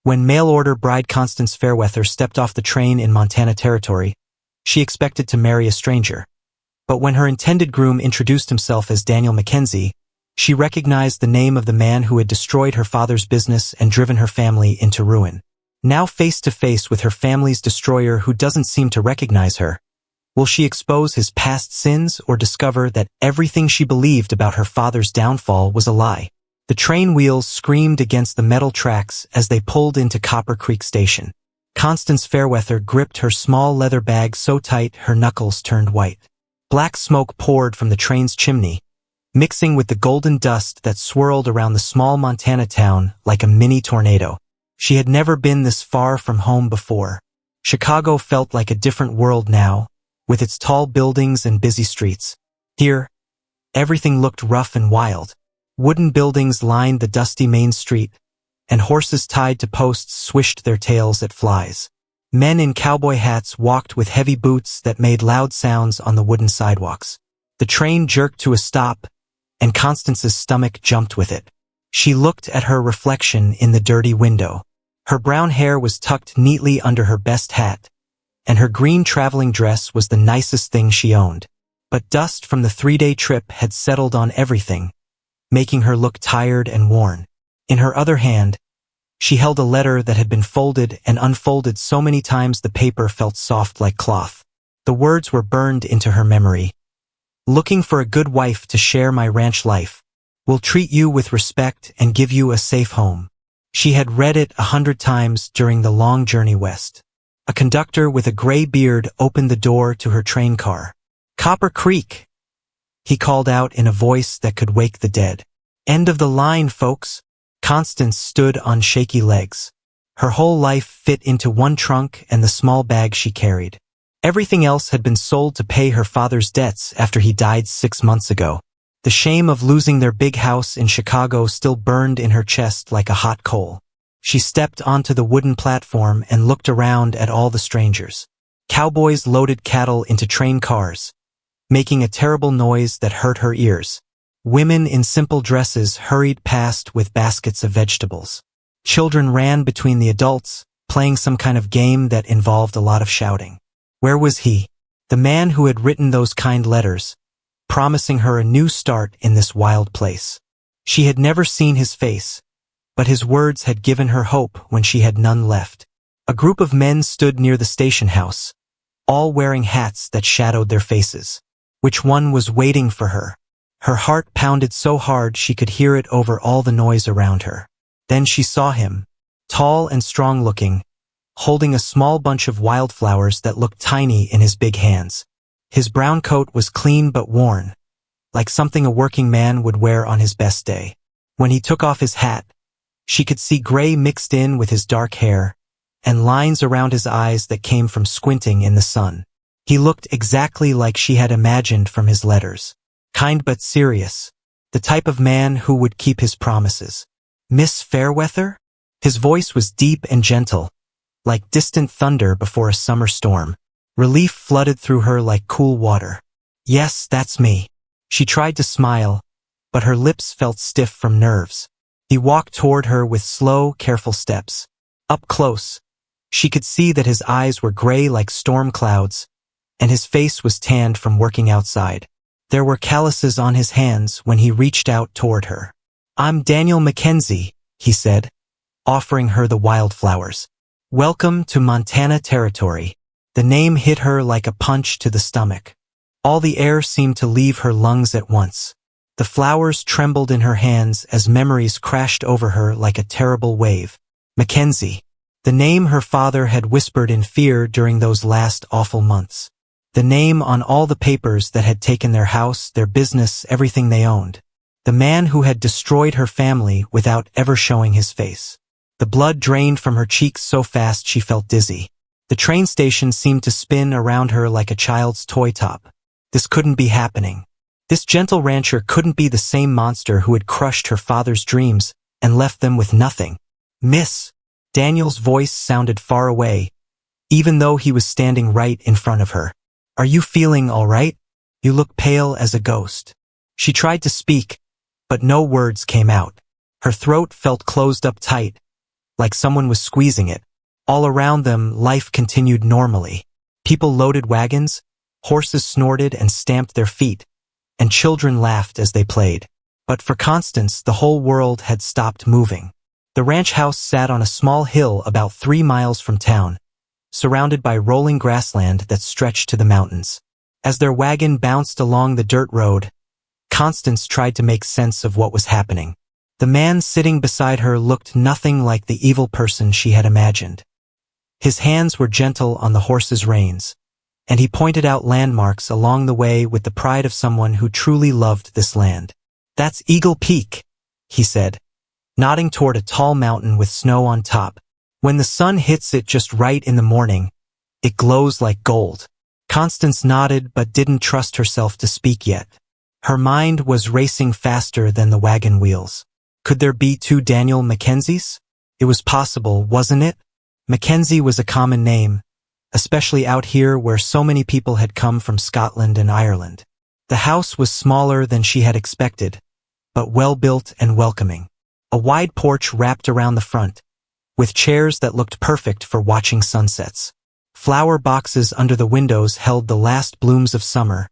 When mail-order bride Constance Fairweather stepped off the train in Montana Territory, she expected to marry a stranger. But when her intended groom introduced himself as Daniel Mackenzie, she recognized the name of the man who had destroyed her father's business and driven her family into ruin. Now face to face with her family's destroyer who doesn't seem to recognize her, will she expose his past sins or discover that everything she believed about her father's downfall was a lie? The train wheels screamed against the metal tracks as they pulled into Copper Creek Station. Constance Fairweather gripped her small leather bag so tight her knuckles turned white. Black smoke poured from the train's chimney, mixing with the golden dust that swirled around the small Montana town like a mini tornado. She had never been this far from home before. Chicago felt like a different world now, with its tall buildings and busy streets. Here, everything looked rough and wild. Wooden buildings lined the dusty main street, and horses tied to posts swished their tails at flies. Men in cowboy hats walked with heavy boots that made loud sounds on the wooden sidewalks. The train jerked to a stop, and Constance's stomach jumped with it. She looked at her reflection in the dirty window. Her brown hair was tucked neatly under her best hat, and her green traveling dress was the nicest thing she owned. But dust from the 3-day trip had settled on everything, making her look tired and worn. In her other hand, she held a letter that had been folded and unfolded so many times the paper felt soft like cloth. The words were burned into her memory. Looking for a good wife to share my ranch life. Will treat you with respect and give you a safe home. She had read it 100 times during the long journey west. A conductor with a gray beard opened the door to her train car. Copper Creek, he called out in a voice that could wake the dead. End of the line, folks. Constance stood on shaky legs. Her whole life fit into one trunk and the small bag she carried. Everything else had been sold to pay her father's debts after he died 6 months ago. The shame of losing their big house in Chicago still burned in her chest like a hot coal. She stepped onto the wooden platform and looked around at all the strangers. Cowboys loaded cattle into train cars, making a terrible noise that hurt her ears. Women in simple dresses hurried past with baskets of vegetables. Children ran between the adults, playing some kind of game that involved a lot of shouting. Where was he? The man who had written those kind letters, promising her a new start in this wild place. She had never seen his face, but his words had given her hope when she had none left. A group of men stood near the station house, all wearing hats that shadowed their faces. Which one was waiting for her? Her heart pounded so hard she could hear it over all the noise around her. Then she saw him, tall and strong-looking, holding a small bunch of wildflowers that looked tiny in his big hands. His brown coat was clean but worn, like something a working man would wear on his best day. When he took off his hat, she could see gray mixed in with his dark hair, and lines around his eyes that came from squinting in the sun. He looked exactly like she had imagined from his letters. Kind but serious. The type of man who would keep his promises. Miss Fairweather? His voice was deep and gentle, like distant thunder before a summer storm. Relief flooded through her like cool water. Yes, that's me. She tried to smile, but her lips felt stiff from nerves. He walked toward her with slow, careful steps. Up close, she could see that his eyes were gray like storm clouds, and his face was tanned from working outside. There were calluses on his hands when he reached out toward her. I'm Daniel Mackenzie, he said, offering her the wildflowers. Welcome to Montana Territory. The name hit her like a punch to the stomach. All the air seemed to leave her lungs at once. The flowers trembled in her hands as memories crashed over her like a terrible wave. Mackenzie. The name her father had whispered in fear during those last awful months. The name on all the papers that had taken their house, their business, everything they owned. The man who had destroyed her family without ever showing his face. The blood drained from her cheeks so fast she felt dizzy. The train station seemed to spin around her like a child's toy top. This couldn't be happening. This gentle rancher couldn't be the same monster who had crushed her father's dreams and left them with nothing. Miss. Daniel's voice sounded far away, even though he was standing right in front of her. Are you feeling all right? You look pale as a ghost. She tried to speak, but no words came out. Her throat felt closed up tight, like someone was squeezing it. All around them, life continued normally. People loaded wagons, horses snorted and stamped their feet, and children laughed as they played. But for Constance, the whole world had stopped moving. The ranch house sat on a small hill about 3 miles from town, surrounded by rolling grassland that stretched to the mountains. As their wagon bounced along the dirt road, Constance tried to make sense of what was happening. The man sitting beside her looked nothing like the evil person she had imagined. His hands were gentle on the horse's reins, and he pointed out landmarks along the way with the pride of someone who truly loved this land. "That's Eagle Peak," he said, nodding toward a tall mountain with snow on top. "When the sun hits it just right in the morning, it glows like gold." Constance nodded but didn't trust herself to speak yet. Her mind was racing faster than the wagon wheels. Could there be 2 Daniel Mackenzies? It was possible, wasn't it? Mackenzie was a common name, especially out here where so many people had come from Scotland and Ireland. The house was smaller than she had expected, but well-built and welcoming. A wide porch wrapped around the front, with chairs that looked perfect for watching sunsets. Flower boxes under the windows held the last blooms of summer,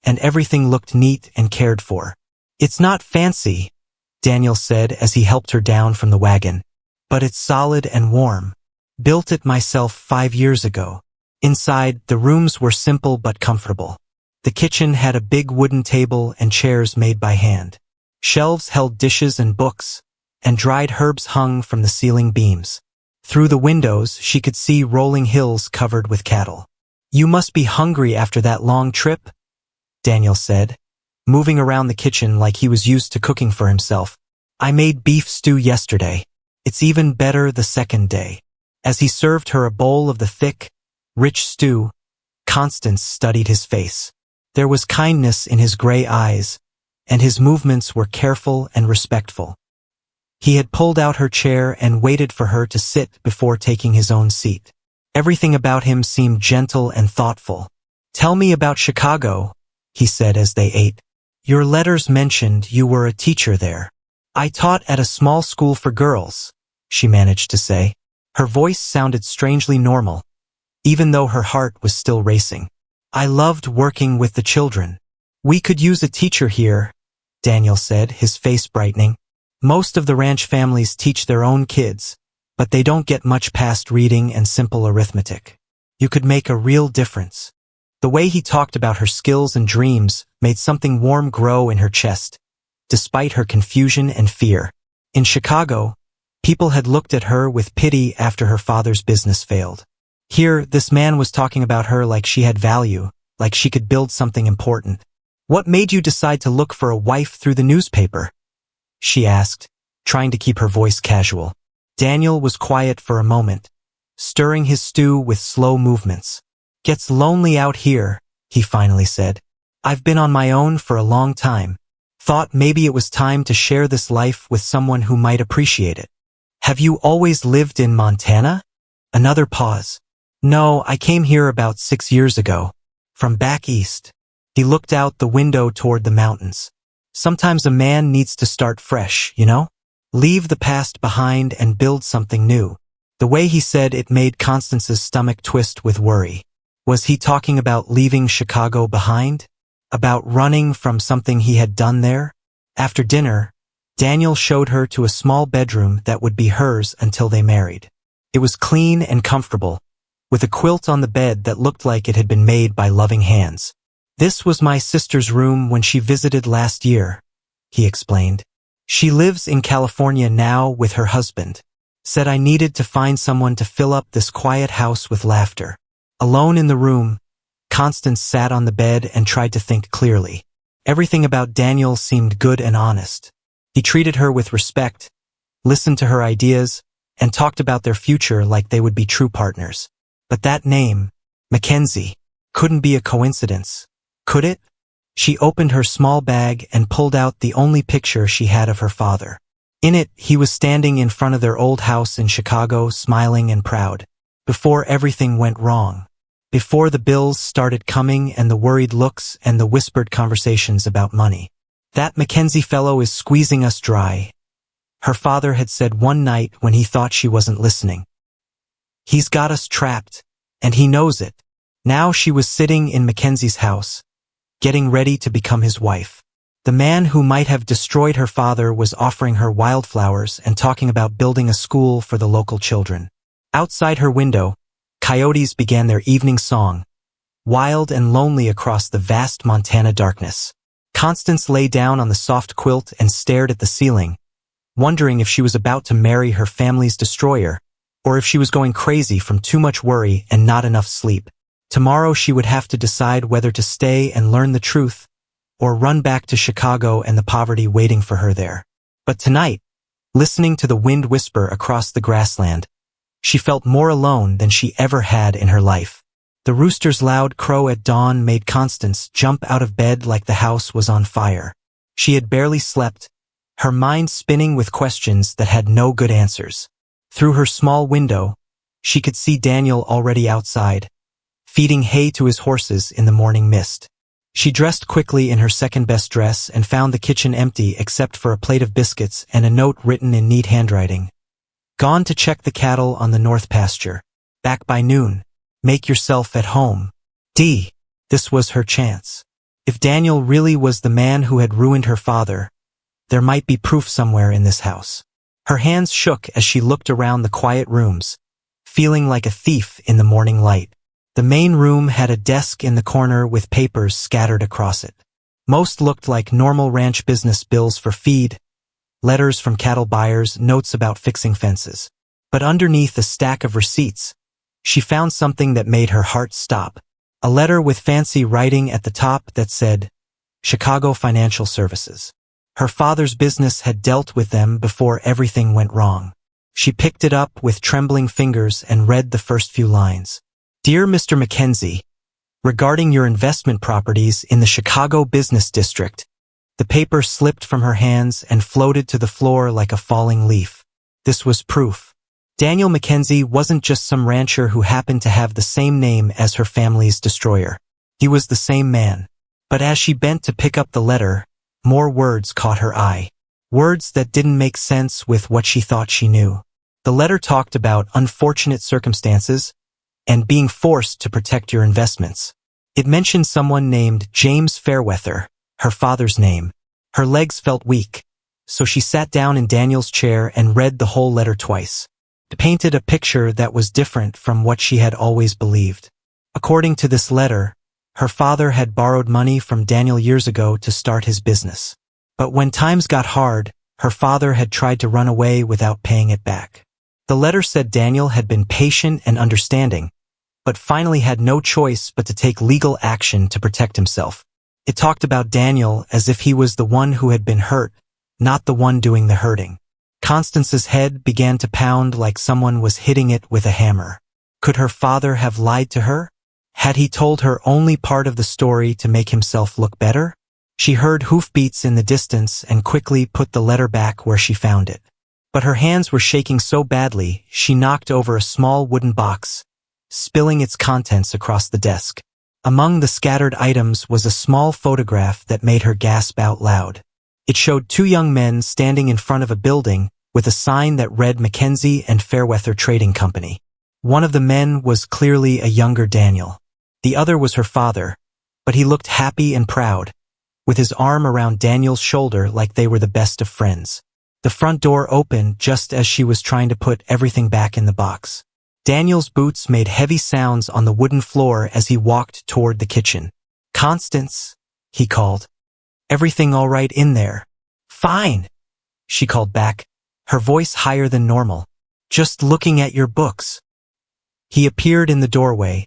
and everything looked neat and cared for. "It's not fancy," Daniel said as he helped her down from the wagon, "but it's solid and warm. Built it myself 5 years ago." Inside, the rooms were simple but comfortable. The kitchen had a big wooden table and chairs made by hand. Shelves held dishes and books, and dried herbs hung from the ceiling beams. Through the windows, she could see rolling hills covered with cattle. "You must be hungry after that long trip," Daniel said, moving around the kitchen like he was used to cooking for himself. "I made beef stew yesterday. It's even better the second day." As he served her a bowl of the thick, rich stew, Constance studied his face. There was kindness in his gray eyes, and his movements were careful and respectful. He had pulled out her chair and waited for her to sit before taking his own seat. Everything about him seemed gentle and thoughtful. "Tell me about Chicago," he said as they ate. "Your letters mentioned you were a teacher there." "I taught at a small school for girls," she managed to say. Her voice sounded strangely normal, even though her heart was still racing. "I loved working with the children." "We could use a teacher here," Daniel said, his face brightening. "Most of the ranch families teach their own kids, but they don't get much past reading and simple arithmetic. You could make a real difference." The way he talked about her skills and dreams made something warm grow in her chest, despite her confusion and fear. In Chicago, people had looked at her with pity after her father's business failed. Here, this man was talking about her like she had value, like she could build something important. "What made you decide to look for a wife through the newspaper?" she asked, trying to keep her voice casual. Daniel was quiet for a moment, stirring his stew with slow movements. "Gets lonely out here," he finally said. "I've been on my own for a long time. Thought maybe it was time to share this life with someone who might appreciate it." "Have you always lived in Montana?" Another pause. "No, I came here about 6 years ago, from back east." He looked out the window toward the mountains. "Sometimes a man needs to start fresh, you know? Leave the past behind and build something new." The way he said it made Constance's stomach twist with worry. Was he talking about leaving Chicago behind? About running from something he had done there? After dinner, Daniel showed her to a small bedroom that would be hers until they married. It was clean and comfortable, with a quilt on the bed that looked like it had been made by loving hands. "This was my sister's room when she visited last year," he explained. "She lives in California now with her husband. Said I needed to find someone to fill up this quiet house with laughter." Alone in the room, Constance sat on the bed and tried to think clearly. Everything about Daniel seemed good and honest. He treated her with respect, listened to her ideas, and talked about their future like they would be true partners. But that name, Mackenzie, couldn't be a coincidence, could it? She opened her small bag and pulled out the only picture she had of her father. In it, he was standing in front of their old house in Chicago, smiling and proud. Before everything went wrong. Before the bills started coming and the worried looks and the whispered conversations about money. "That Mackenzie fellow is squeezing us dry," her father had said one night when he thought she wasn't listening. He's got us trapped, and he knows it. Now she was sitting in Mackenzie's house, getting ready to become his wife. The man who might have destroyed her father was offering her wildflowers and talking about building a school for the local children. Outside her window, coyotes began their evening song, wild and lonely across the vast Montana darkness. Constance lay down on the soft quilt and stared at the ceiling, wondering if she was about to marry her family's destroyer, or if she was going crazy from too much worry and not enough sleep. Tomorrow she would have to decide whether to stay and learn the truth, or run back to Chicago and the poverty waiting for her there. But tonight, listening to the wind whisper across the grassland, she felt more alone than she ever had in her life. The rooster's loud crow at dawn made Constance jump out of bed like the house was on fire. She had barely slept, her mind spinning with questions that had no good answers. Through her small window, she could see Daniel already outside, feeding hay to his horses in the morning mist. She dressed quickly in her second-best dress and found the kitchen empty except for a plate of biscuits and a note written in neat handwriting. Gone to check the cattle on the north pasture. Back by noon. Make yourself at home. D. This was her chance. If Daniel really was the man who had ruined her father, there might be proof somewhere in this house. Her hands shook as she looked around the quiet rooms, feeling like a thief in the morning light. The main room had a desk in the corner with papers scattered across it. Most looked like normal ranch business bills for feed, letters from cattle buyers, notes about fixing fences. But underneath a stack of receipts, she found something that made her heart stop. A letter with fancy writing at the top that said, Chicago Financial Services. Her father's business had dealt with them before everything went wrong. She picked it up with trembling fingers and read the first few lines. Dear Mr. Mackenzie, regarding your investment properties in the Chicago Business District. The paper slipped from her hands and floated to the floor like a falling leaf. This was proof. Daniel Mackenzie wasn't just some rancher who happened to have the same name as her family's destroyer. He was the same man. But as she bent to pick up the letter, more words caught her eye. Words that didn't make sense with what she thought she knew. The letter talked about unfortunate circumstances and being forced to protect your investments. It mentioned someone named James Fairweather, her father's name. Her legs felt weak, so she sat down in Daniel's chair and read the whole letter twice. It painted a picture that was different from what she had always believed. According to this letter, her father had borrowed money from Daniel years ago to start his business. But when times got hard, her father had tried to run away without paying it back. The letter said Daniel had been patient and understanding, but finally had no choice but to take legal action to protect himself. It talked about Daniel as if he was the one who had been hurt, not the one doing the hurting. Constance's head began to pound like someone was hitting it with a hammer. Could her father have lied to her? Had he told her only part of the story to make himself look better? She heard hoofbeats in the distance and quickly put the letter back where she found it. But her hands were shaking so badly, she knocked over a small wooden box, spilling its contents across the desk. Among the scattered items was a small photograph that made her gasp out loud. It showed two young men standing in front of a building with a sign that read Mackenzie and Fairweather Trading Company. One of the men was clearly a younger Daniel. The other was her father, but he looked happy and proud, with his arm around Daniel's shoulder like they were the best of friends. The front door opened just as she was trying to put everything back in the box. Daniel's boots made heavy sounds on the wooden floor as he walked toward the kitchen. Constance, he called. Everything all right in there? Fine, she called back, her voice higher than normal. Just looking at your books. He appeared in the doorway,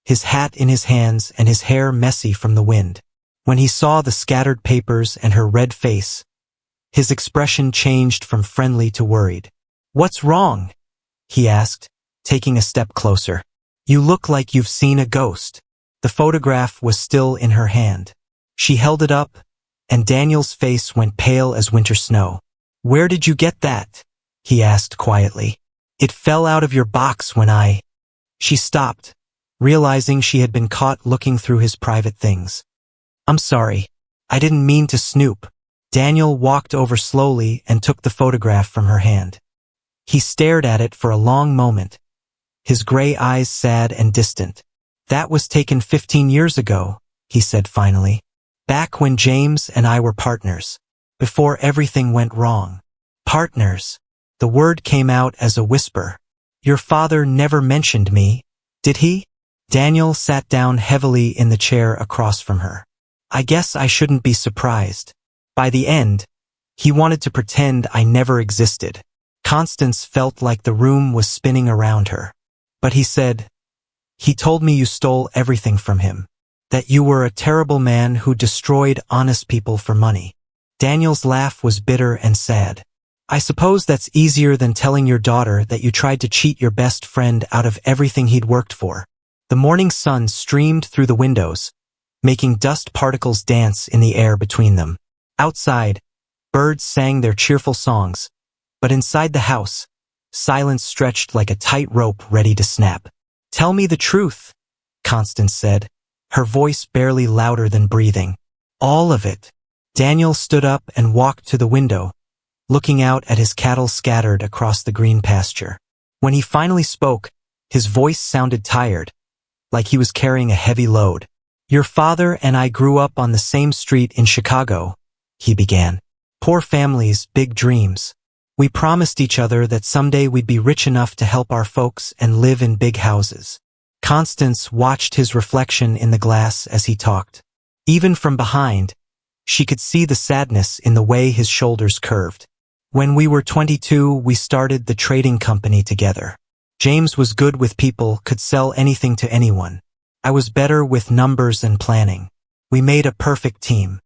his hat in his hands and his hair messy from the wind. When he saw the scattered papers and her red face, his expression changed from friendly to worried. What's wrong? He asked, taking a step closer. You look like you've seen a ghost. The photograph was still in her hand. She held it up, and Daniel's face went pale as winter snow. Where did you get that? He asked quietly. It fell out of your box when I... She stopped, realizing she had been caught looking through his private things. I'm sorry. I didn't mean to snoop. Daniel walked over slowly and took the photograph from her hand. He stared at it for a long moment, his gray eyes sad and distant. "That was taken 15 years ago," he said finally. "Back when James and I were partners. Before everything went wrong." "Partners." The word came out as a whisper. "Your father never mentioned me, did he?" Daniel sat down heavily in the chair across from her. "I guess I shouldn't be surprised. By the end, he wanted to pretend I never existed." Constance felt like the room was spinning around her. "But he said, he told me you stole everything from him. That you were a terrible man who destroyed honest people for money." Daniel's laugh was bitter and sad. "I suppose that's easier than telling your daughter that you tried to cheat your best friend out of everything he'd worked for." The morning sun streamed through the windows, making dust particles dance in the air between them. Outside, birds sang their cheerful songs, but inside the house, silence stretched like a tight rope ready to snap. "Tell me the truth," Constance said, her voice barely louder than breathing. "All of it." Daniel stood up and walked to the window, looking out at his cattle scattered across the green pasture. When he finally spoke, his voice sounded tired, like he was carrying a heavy load. "Your father and I grew up on the same street in Chicago," he began. "Poor families, big dreams. We promised each other that someday we'd be rich enough to help our folks and live in big houses." Constance watched his reflection in the glass as he talked. Even from behind, she could see the sadness in the way his shoulders curved. "When we were 22, we started the trading company together. James was good with people, could sell anything to anyone. I was better with numbers and planning. We made a perfect team."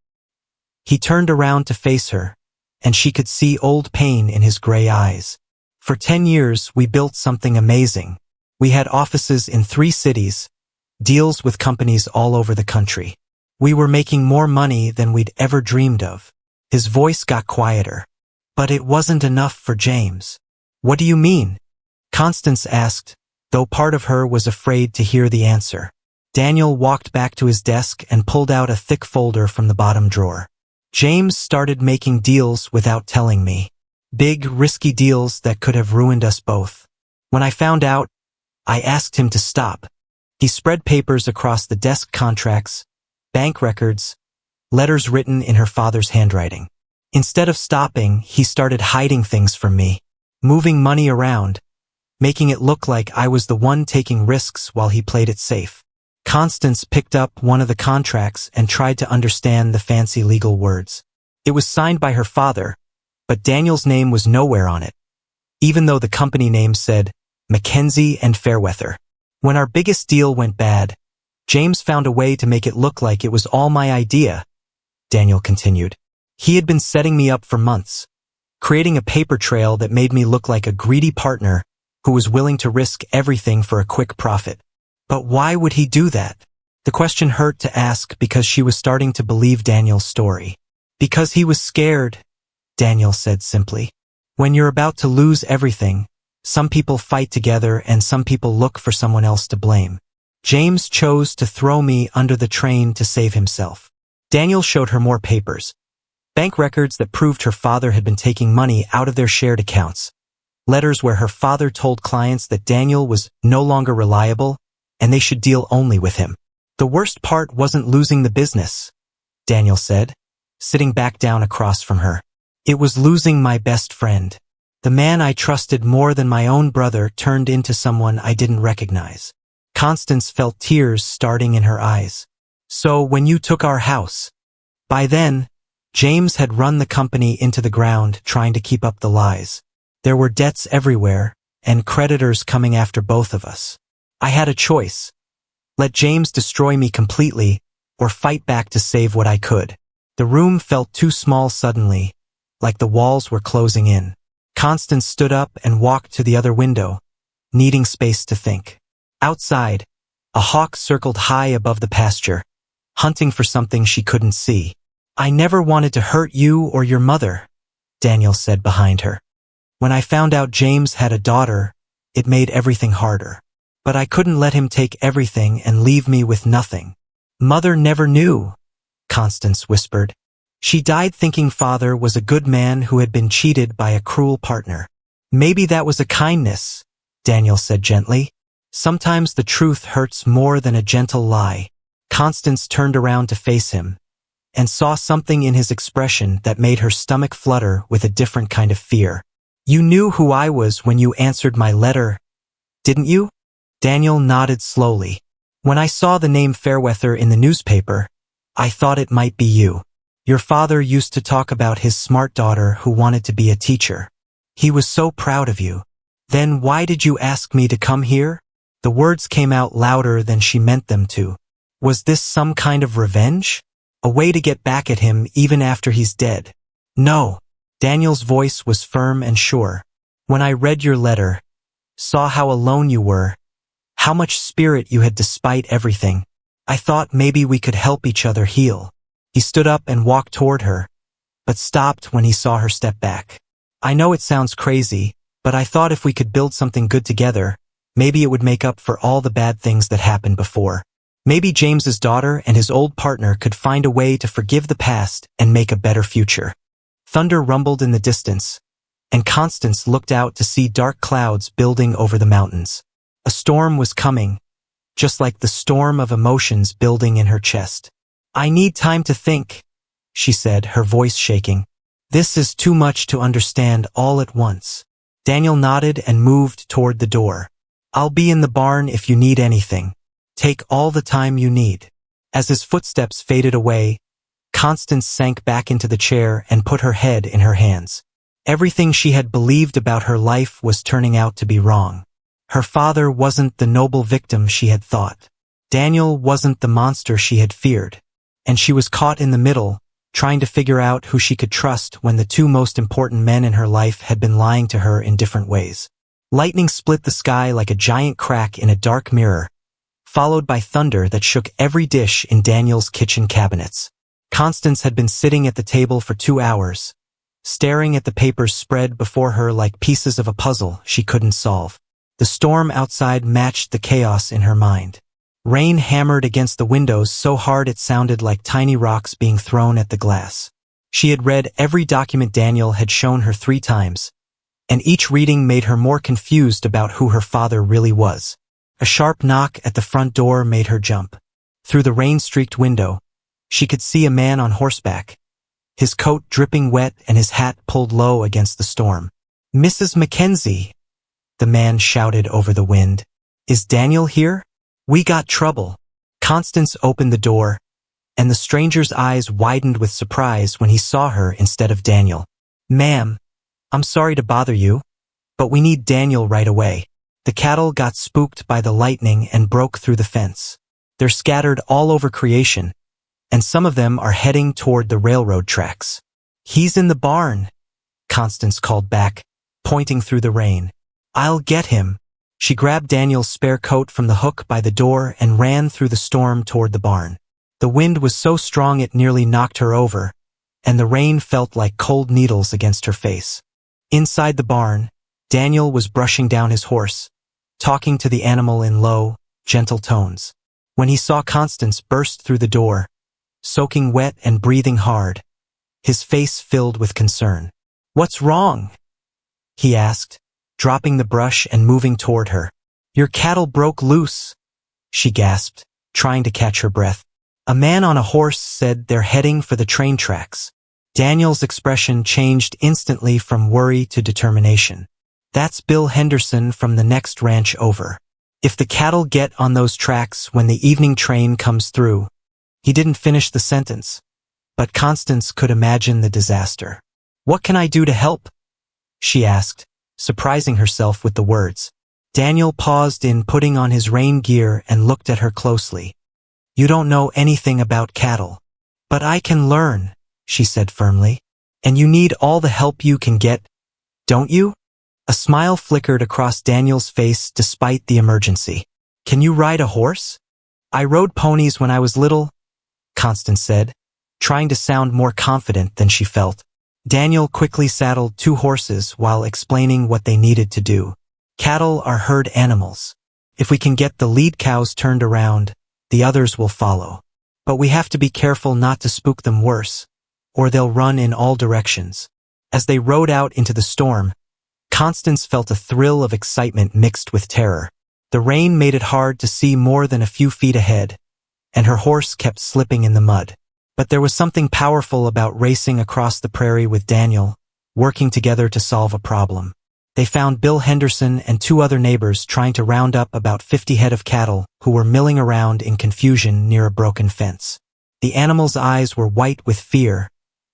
He turned around to face her, and she could see old pain in his gray eyes. "For 10 years, we built something amazing. We had offices in 3 cities, deals with companies all over the country. We were making more money than we'd ever dreamed of." His voice got quieter. "But it wasn't enough for James." "What do you mean?" Constance asked, though part of her was afraid to hear the answer. Daniel walked back to his desk and pulled out a thick folder from the bottom drawer. "James started making deals without telling me. Big, risky deals that could have ruined us both. When I found out, I asked him to stop." He spread papers across the desk: contracts, bank records, letters written in her father's handwriting. "Instead of stopping, he started hiding things from me, moving money around, making it look like I was the one taking risks while he played it safe." Constance picked up one of the contracts and tried to understand the fancy legal words. It was signed by her father, but Daniel's name was nowhere on it, even though the company name said Mackenzie and Fairweather. "When our biggest deal went bad, James found a way to make it look like it was all my idea," Daniel continued. "He had been setting me up for months, creating a paper trail that made me look like a greedy partner who was willing to risk everything for a quick profit." But why would he do that? The question hurt to ask because she was starting to believe Daniel's story. "Because he was scared," Daniel said simply. "When you're about to lose everything, some people fight together and some people look for someone else to blame. James chose to throw me under the train to save himself." Daniel showed her more papers. Bank records that proved her father had been taking money out of their shared accounts. Letters where her father told clients that Daniel was no longer reliable and they should deal only with him. "The worst part wasn't losing the business," Daniel said, sitting back down across from her. "It was losing my best friend. The man I trusted more than my own brother turned into someone I didn't recognize." Constance felt tears starting in her eyes. "So when you took our house." By then, James had run the company into the ground trying to keep up the lies. There were debts everywhere, and creditors coming after both of us. I had a choice. Let James destroy me completely, or fight back to save what I could. The room felt too small suddenly, like the walls were closing in. Constance stood up and walked to the other window, needing space to think. Outside, a hawk circled high above the pasture, hunting for something she couldn't see. "I never wanted to hurt you or your mother," Daniel said behind her. "When I found out James had a daughter, it made everything harder. But I couldn't let him take everything and leave me with nothing." "Mother never knew," Constance whispered. She died thinking father was a good man who had been cheated by a cruel partner. Maybe that was a kindness, Daniel said gently. Sometimes the truth hurts more than a gentle lie. Constance turned around to face him, and saw something in his expression that made her stomach flutter with a different kind of fear. You knew who I was when you answered my letter, didn't you? Daniel nodded slowly. When I saw the name Fairweather in the newspaper, I thought it might be you. Your father used to talk about his smart daughter who wanted to be a teacher. He was so proud of you. Then why did you ask me to come here? The words came out louder than she meant them to. Was this some kind of revenge? A way to get back at him even after he's dead? No. Daniel's voice was firm and sure. When I read your letter, saw how alone you were, how much spirit you had despite everything, I thought maybe we could help each other heal. He stood up and walked toward her, but stopped when he saw her step back. I know it sounds crazy, but I thought if we could build something good together, maybe it would make up for all the bad things that happened before. Maybe James's daughter and his old partner could find a way to forgive the past and make a better future. Thunder rumbled in the distance, and Constance looked out to see dark clouds building over the mountains. A storm was coming, just like the storm of emotions building in her chest. I need time to think, she said, her voice shaking. This is too much to understand all at once. Daniel nodded and moved toward the door. I'll be in the barn if you need anything. Take all the time you need. As his footsteps faded away, Constance sank back into the chair and put her head in her hands. Everything she had believed about her life was turning out to be wrong. Her father wasn't the noble victim she had thought. Daniel wasn't the monster she had feared. And she was caught in the middle, trying to figure out who she could trust when the two most important men in her life had been lying to her in different ways. Lightning split the sky like a giant crack in a dark mirror, followed by thunder that shook every dish in Daniel's kitchen cabinets. Constance had been sitting at the table for 2 hours, staring at the papers spread before her like pieces of a puzzle she couldn't solve. The storm outside matched the chaos in her mind. Rain hammered against the windows so hard it sounded like tiny rocks being thrown at the glass. She had read every document Daniel had shown her 3 times, and each reading made her more confused about who her father really was. A sharp knock at the front door made her jump. Through the rain-streaked window, she could see a man on horseback, his coat dripping wet and his hat pulled low against the storm. Mrs. Mackenzie, the man shouted over the wind. Is Daniel here? We got trouble. Constance opened the door, and the stranger's eyes widened with surprise when he saw her instead of Daniel. Ma'am, I'm sorry to bother you, but we need Daniel right away. The cattle got spooked by the lightning and broke through the fence. They're scattered all over creation, and some of them are heading toward the railroad tracks. He's in the barn, Constance called back, pointing through the rain. I'll get him. She grabbed Daniel's spare coat from the hook by the door and ran through the storm toward the barn. The wind was so strong it nearly knocked her over, and the rain felt like cold needles against her face. Inside the barn, Daniel was brushing down his horse, talking to the animal in low, gentle tones. When he saw Constance burst through the door, soaking wet and breathing hard, his face filled with concern. What's wrong? He asked, dropping the brush and moving toward her. Your cattle broke loose, she gasped, trying to catch her breath. A man on a horse said they're heading for the train tracks. Daniel's expression changed instantly from worry to determination. That's Bill Henderson from the next ranch over. If the cattle get on those tracks when the evening train comes through. He didn't finish the sentence, but Constance could imagine the disaster. What can I do to help? She asked, surprising herself with the words. Daniel paused in putting on his rain gear and looked at her closely. You don't know anything about cattle. But I can learn, she said firmly. And you need all the help you can get, don't you? A smile flickered across Daniel's face despite the emergency. Can you ride a horse? I rode ponies when I was little, Constance said, trying to sound more confident than she felt. Daniel quickly saddled 2 horses while explaining what they needed to do. Cattle are herd animals. If we can get the lead cows turned around, the others will follow. But we have to be careful not to spook them worse. or they'll run in all directions. As they rode out into the storm, Constance felt a thrill of excitement mixed with terror. The rain made it hard to see more than a few feet ahead, and her horse kept slipping in the mud. But there was something powerful about racing across the prairie with Daniel, working together to solve a problem. They found Bill Henderson and 2 other neighbors trying to round up about 50 head of cattle who were milling around in confusion near a broken fence. The animals' eyes were white with fear,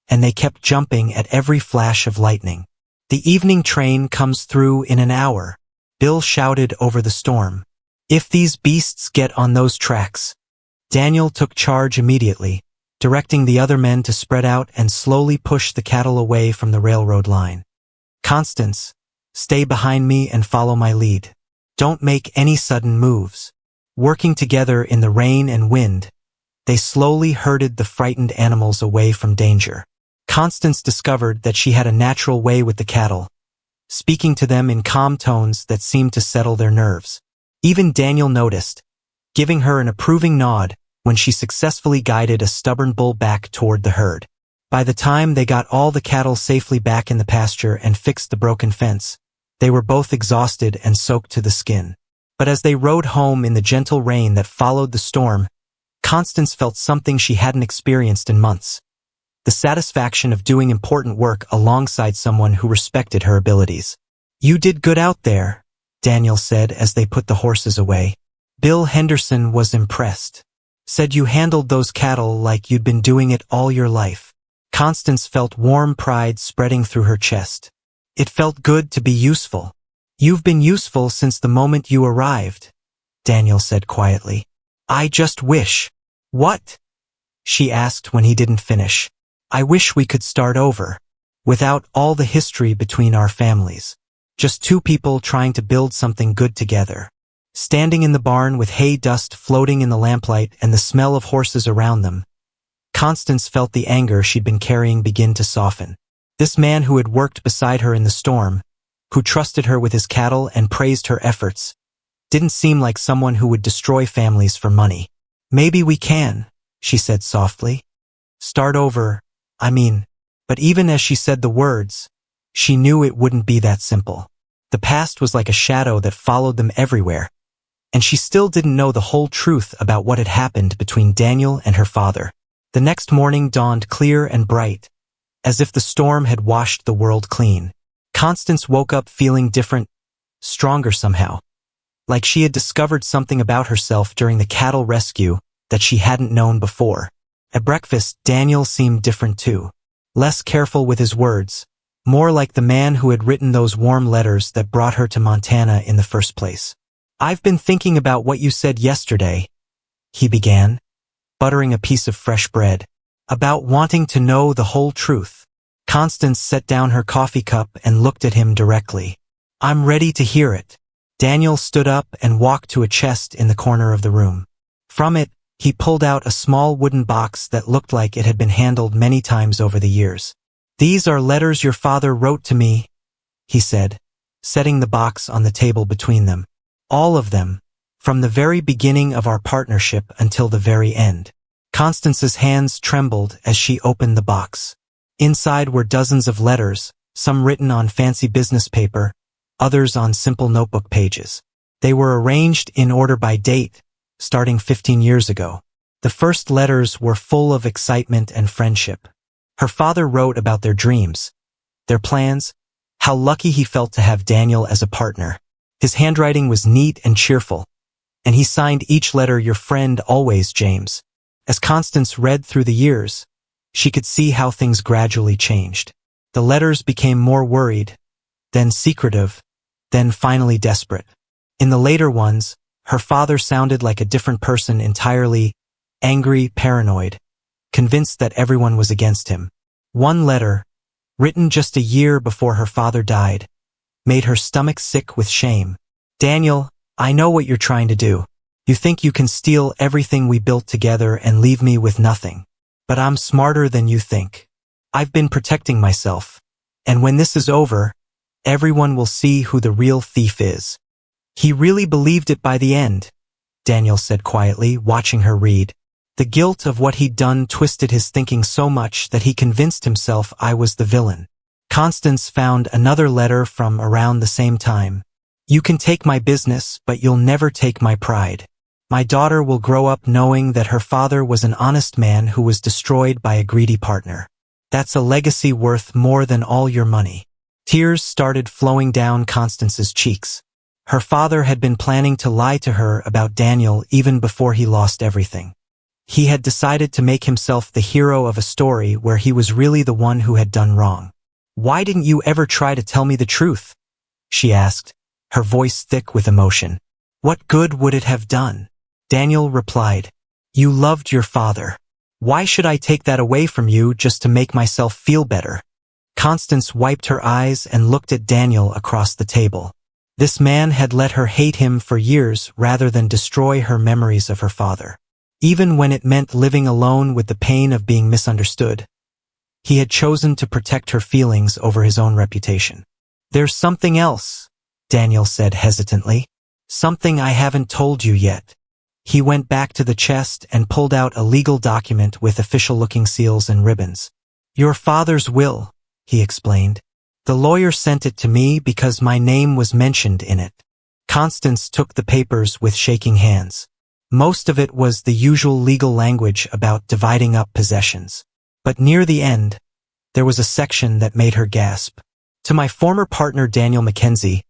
and they kept jumping at every flash of lightning. "The evening train comes through in an hour," Bill shouted over the storm. "If these beasts get on those tracks." Daniel took charge immediately, directing the other men to spread out and slowly push the cattle away from the railroad line. "Constance, stay behind me and follow my lead. Don't make any sudden moves." Working together in the rain and wind, they slowly herded the frightened animals away from danger. Constance discovered that she had a natural way with the cattle, speaking to them in calm tones that seemed to settle their nerves. Even Daniel noticed, giving her an approving nod when she successfully guided a stubborn bull back toward the herd. By the time they got all the cattle safely back in the pasture and fixed the broken fence, they were both exhausted and soaked to the skin. But as they rode home in the gentle rain that followed the storm, Constance felt something she hadn't experienced in months: the satisfaction of doing important work alongside someone who respected her abilities. "You did good out there," Daniel said as they put the horses away. Bill Henderson was impressed. "Said you handled those cattle like you'd been doing it all your life." Constance felt warm pride spreading through her chest. It felt good to be useful. "You've been useful since the moment you arrived," Daniel said quietly. "I just wish." "What?" she asked when he didn't finish. "I wish we could start over, without all the history between our families. Just 2 people trying to build something good together." Standing in the barn with hay dust floating in the lamplight and the smell of horses around them, Constance felt the anger she'd been carrying begin to soften. This man who had worked beside her in the storm, who trusted her with his cattle and praised her efforts, didn't seem like someone who would destroy families for money. "Maybe we can," she said softly. "Start over, I mean." But even as she said the words, she knew it wouldn't be that simple. The past was like a shadow that followed them everywhere, and she still didn't know the whole truth about what had happened between Daniel and her father. The next morning dawned clear and bright, as if the storm had washed the world clean. Constance woke up feeling different, stronger somehow, like she had discovered something about herself during the cattle rescue that she hadn't known before. At breakfast, Daniel seemed different too, less careful with his words, more like the man who had written those warm letters that brought her to Montana in the first place. "I've been thinking about what you said yesterday," he began, buttering a piece of fresh bread, "about wanting to know the whole truth." Constance set down her coffee cup and looked at him directly. "I'm ready to hear it." Daniel stood up and walked to a chest in the corner of the room. From it, he pulled out a small wooden box that looked like it had been handled many times over the years. "These are letters your father wrote to me," he said, setting the box on the table between them. "All of them, from the very beginning of our partnership until the very end." Constance's hands trembled as she opened the box. Inside were dozens of letters, some written on fancy business paper, others on simple notebook pages. They were arranged in order by date, starting 15 years ago. The first letters were full of excitement and friendship. Her father wrote about their dreams, their plans, how lucky he felt to have Daniel as a partner. His handwriting was neat and cheerful, and he signed each letter "Your friend always, James." As Constance read through the years, she could see how things gradually changed. The letters became more worried, then secretive, then finally desperate. In the later ones, her father sounded like a different person entirely, angry, paranoid, convinced that everyone was against him. One letter, written just a year before her father died, made her stomach sick with shame. "Daniel, I know what you're trying to do. You think you can steal everything we built together and leave me with nothing. But I'm smarter than you think. I've been protecting myself, and when this is over, everyone will see who the real thief is." He really believed it by the end, Daniel said quietly, watching her read. The guilt of what he'd done twisted his thinking so much that he convinced himself I was the villain. Constance found another letter from around the same time. You can take my business, but you'll never take my pride. My daughter will grow up knowing that her father was an honest man who was destroyed by a greedy partner. That's a legacy worth more than all your money. Tears started flowing down Constance's cheeks. Her father had been planning to lie to her about Daniel even before he lost everything. He had decided to make himself the hero of a story where he was really the one who had done wrong. Why didn't you ever try to tell me the truth? She asked, her voice thick with emotion. What good would it have done? Daniel replied, You loved your father. Why should I take that away from you just to make myself feel better? Constance wiped her eyes and looked at Daniel across the table. This man had let her hate him for years rather than destroy her memories of her father. Even when it meant living alone with the pain of being misunderstood, he had chosen to protect her feelings over his own reputation. There's something else, Daniel said hesitantly. Something I haven't told you yet. He went back to the chest and pulled out a legal document with official-looking seals and ribbons. Your father's will, he explained. The lawyer sent it to me because my name was mentioned in it. Constance took the papers with shaking hands. Most of it was the usual legal language about dividing up possessions. But near the end, there was a section that made her gasp. To my former partner Daniel Mackenzie,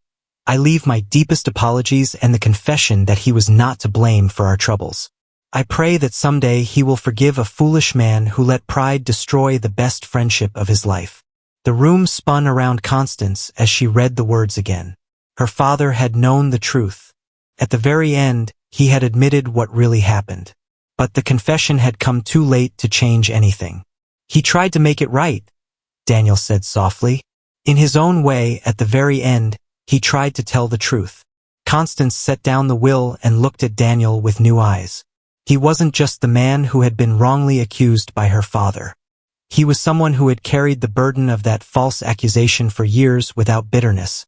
I leave my deepest apologies and the confession that he was not to blame for our troubles. I pray that someday he will forgive a foolish man who let pride destroy the best friendship of his life. The room spun around Constance as she read the words again. Her father had known the truth. At the very end, he had admitted what really happened. But the confession had come too late to change anything. He tried to make it right, Daniel said softly. In his own way, at the very end, he tried to tell the truth. Constance set down the will and looked at Daniel with new eyes. He wasn't just the man who had been wrongly accused by her father. He was someone who had carried the burden of that false accusation for years without bitterness.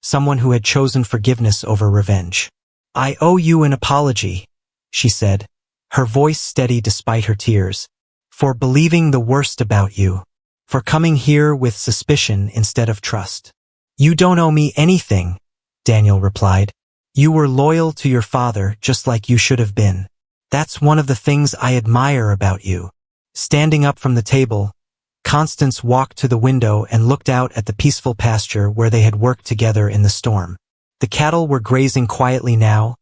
Someone who had chosen forgiveness over revenge. I owe you an apology, she said, her voice steady despite her tears, for believing the worst about you, for coming here with suspicion instead of trust. You don't owe me anything, Daniel replied. You were loyal to your father just like you should have been. That's one of the things I admire about you. Standing up from the table, Constance walked to the window and looked out at the peaceful pasture where they had worked together in the storm. The cattle were grazing quietly now,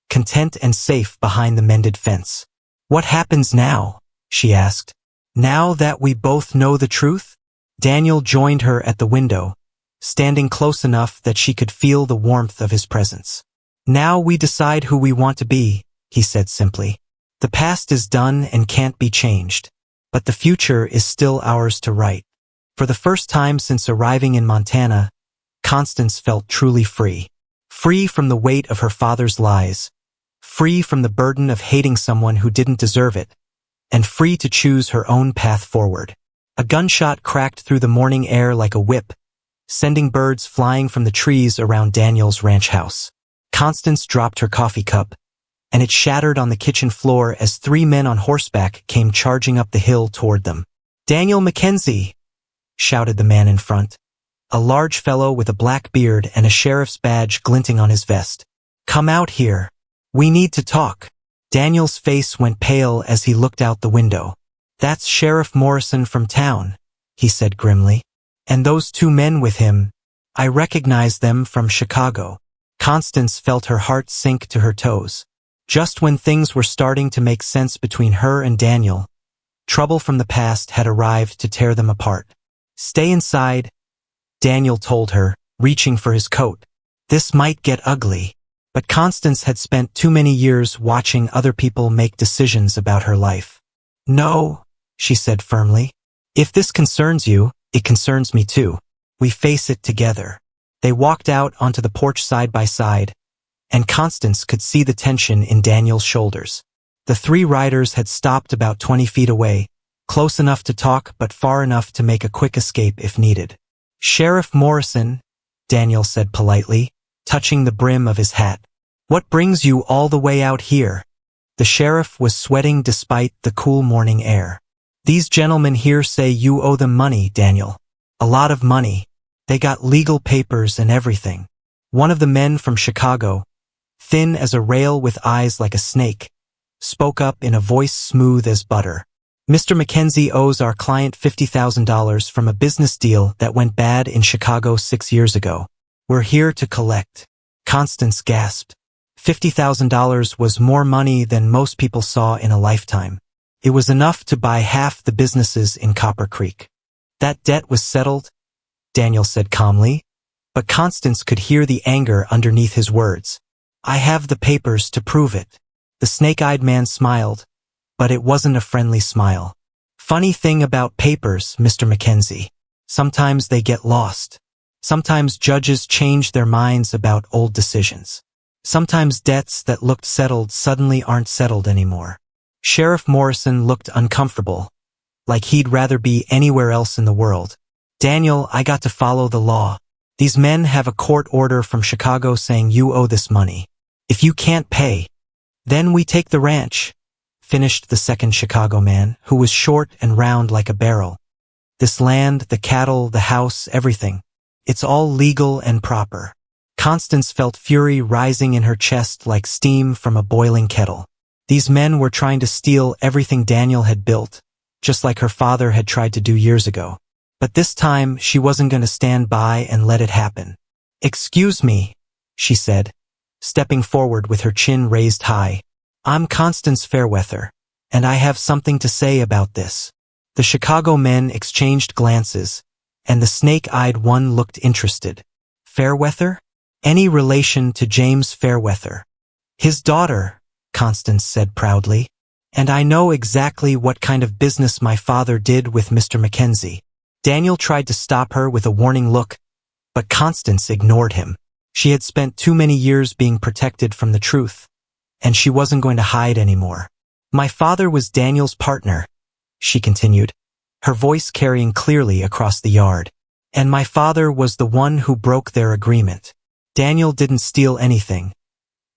content and safe behind the mended fence. What happens now? She asked. Now that we both know the truth? Daniel joined her at the window, standing close enough that she could feel the warmth of his presence. Now we decide who we want to be, he said simply. The past is done and can't be changed, but the future is still ours to write. For the first time since arriving in Montana, Constance felt truly free. Free from the weight of her father's lies, free from the burden of hating someone who didn't deserve it, and free to choose her own path forward. A gunshot cracked through the morning air like a whip, sending birds flying from the trees around Daniel's ranch house. Constance dropped her coffee cup, and it shattered on the kitchen floor as 3 men on horseback came charging up the hill toward them. Daniel Mackenzie, shouted the man in front, a large fellow with a black beard and a sheriff's badge glinting on his vest. Come out here. We need to talk. Daniel's face went pale as he looked out the window. That's Sheriff Morrison from town, he said grimly. And those 2 men with him, I recognize them from Chicago. Constance felt her heart sink to her toes. Just when things were starting to make sense between her and Daniel, trouble from the past had arrived to tear them apart. Stay inside, Daniel told her, reaching for his coat. This might get ugly. But Constance had spent too many years watching other people make decisions about her life. No, she said firmly. If this concerns you, it concerns me too. We face it together. They walked out onto the porch side by side, and Constance could see the tension in Daniel's shoulders. The 3 riders had stopped about 20 feet away, close enough to talk but far enough to make a quick escape if needed. Sheriff Morrison, Daniel said politely, touching the brim of his hat. What brings you all the way out here? The sheriff was sweating despite the cool morning air. "These gentlemen here say you owe them money, Daniel. A lot of money. They got legal papers and everything." One of the men from Chicago, thin as a rail with eyes like a snake, spoke up in a voice smooth as butter. "Mr. Mackenzie owes our client $50,000 from a business deal that went bad in Chicago 6 years ago. We're here to collect." Constance gasped. $50,000 was more money than most people saw in a lifetime. It was enough to buy half the businesses in Copper Creek. "That debt was settled," Daniel said calmly, but Constance could hear the anger underneath his words. "I have the papers to prove it." The snake-eyed man smiled, but it wasn't a friendly smile. "Funny thing about papers, Mr. Mackenzie. Sometimes they get lost. Sometimes judges change their minds about old decisions. Sometimes debts that looked settled suddenly aren't settled anymore." Sheriff Morrison looked uncomfortable, like he'd rather be anywhere else in the world. "Daniel, I got to follow the law. These men have a court order from Chicago saying you owe this money. If you can't pay, then we take the ranch," finished the second Chicago man, who was short and round like a barrel. "This land, the cattle, the house, everything. It's all legal and proper." Constance felt fury rising in her chest like steam from a boiling kettle. These men were trying to steal everything Daniel had built, just like her father had tried to do years ago. But this time, she wasn't going to stand by and let it happen. "Excuse me," she said, stepping forward with her chin raised high. "I'm Constance Fairweather, and I have something to say about this." The Chicago men exchanged glances, and the snake-eyed one looked interested. "Fairweather? Any relation to James Fairweather?" "His daughter," Constance said proudly. "And I know exactly what kind of business my father did with Mr. Mackenzie." Daniel tried to stop her with a warning look, but Constance ignored him. She had spent too many years being protected from the truth, and she wasn't going to hide anymore. "My father was Daniel's partner," she continued, her voice carrying clearly across the yard. "And my father was the one who broke their agreement. Daniel didn't steal anything.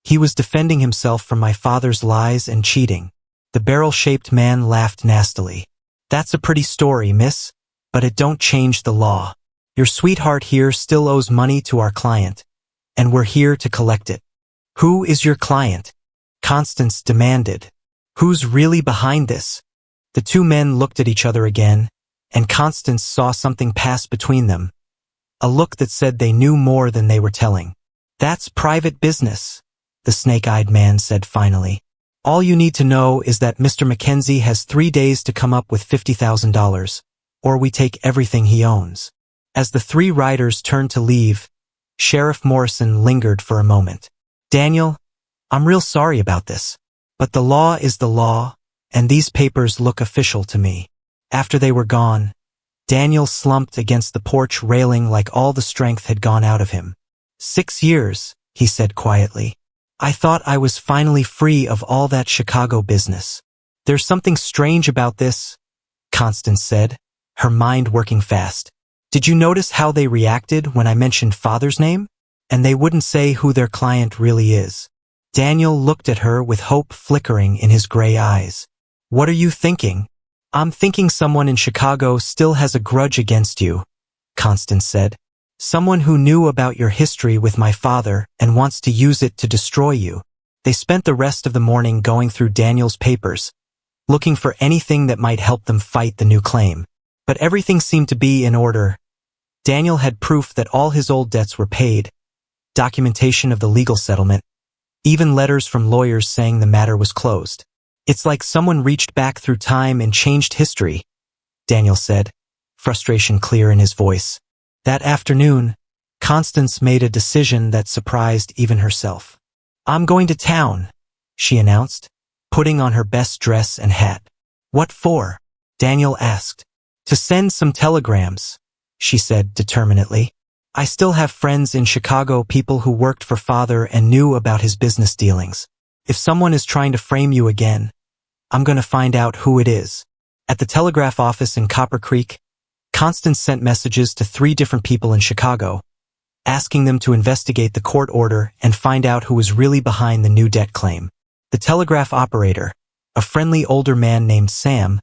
He was defending himself from my father's lies and cheating." The barrel-shaped man laughed nastily. "That's a pretty story, miss, but it don't change the law. Your sweetheart here still owes money to our client, and we're here to collect it." "Who is your client?" Constance demanded. "Who's really behind this?" The two men looked at each other again, and Constance saw something pass between them, a look that said they knew more than they were telling. "That's private business," the snake-eyed man said finally. "All you need to know is that Mr. Mackenzie has 3 days to come up with $50,000, or we take everything he owns." As the three riders turned to leave, Sheriff Morrison lingered for a moment. "Daniel, I'm real sorry about this, but the law is the law, and these papers look official to me." After they were gone, Daniel slumped against the porch railing like all the strength had gone out of him. 6 years, he said quietly. "I thought I was finally free of all that Chicago business." "There's something strange about this," Constance said, her mind working fast. "Did you notice how they reacted when I mentioned father's name? And they wouldn't say who their client really is." Daniel looked at her with hope flickering in his gray eyes. "What are you thinking?" "I'm thinking someone in Chicago still has a grudge against you," Constance said. "Someone who knew about your history with my father and wants to use it to destroy you." They spent the rest of the morning going through Daniel's papers, looking for anything that might help them fight the new claim. But everything seemed to be in order. Daniel had proof that all his old debts were paid, documentation of the legal settlement, even letters from lawyers saying the matter was closed. "It's like someone reached back through time and changed history," Daniel said, frustration clear in his voice. That afternoon, Constance made a decision that surprised even herself. "I'm going to town," she announced, putting on her best dress and hat. "What for?" Daniel asked. "To send some telegrams," she said determinedly. "I still have friends in Chicago, people who worked for father and knew about his business dealings. If someone is trying to frame you again, I'm going to find out who it is." At the telegraph office in Copper Creek, Constance sent messages to 3 different people in Chicago, asking them to investigate the court order and find out who was really behind the new debt claim. The telegraph operator, a friendly older man named Sam,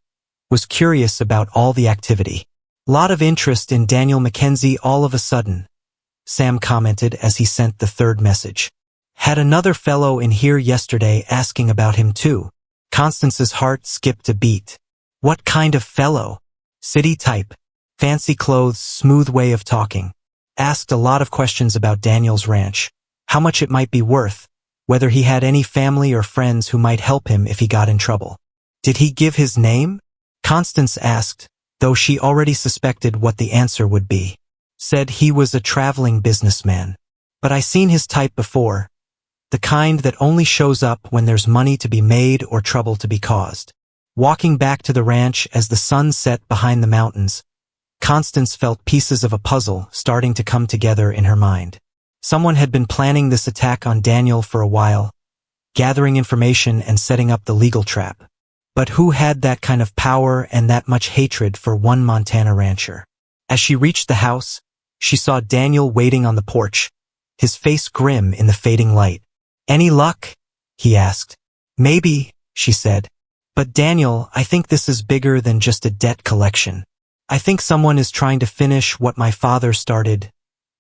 was curious about all the activity. "Lot of interest in Daniel Mackenzie all of a sudden," Sam commented as he sent the third message. "Had another fellow in here yesterday asking about him too." Constance's heart skipped a beat. What kind of fellow? City type. Fancy clothes, smooth way of talking. Asked a lot of questions about Daniel's ranch. How much it might be worth, whether he had any family or friends who might help him if he got in trouble. Did he give his name? Constance asked, though she already suspected what the answer would be. Said he was a traveling businessman. But I seen his type before. The kind that only shows up when there's money to be made or trouble to be caused. Walking back to the ranch as the sun set behind the mountains, Constance felt pieces of a puzzle starting to come together in her mind. Someone had been planning this attack on Daniel for a while, gathering information and setting up the legal trap. But who had that kind of power and that much hatred for one Montana rancher? As she reached the house, she saw Daniel waiting on the porch, his face grim in the fading light. "Any luck?" he asked. "Maybe," she said. "But Daniel, I think this is bigger than just a debt collection. I think someone is trying to finish what my father started,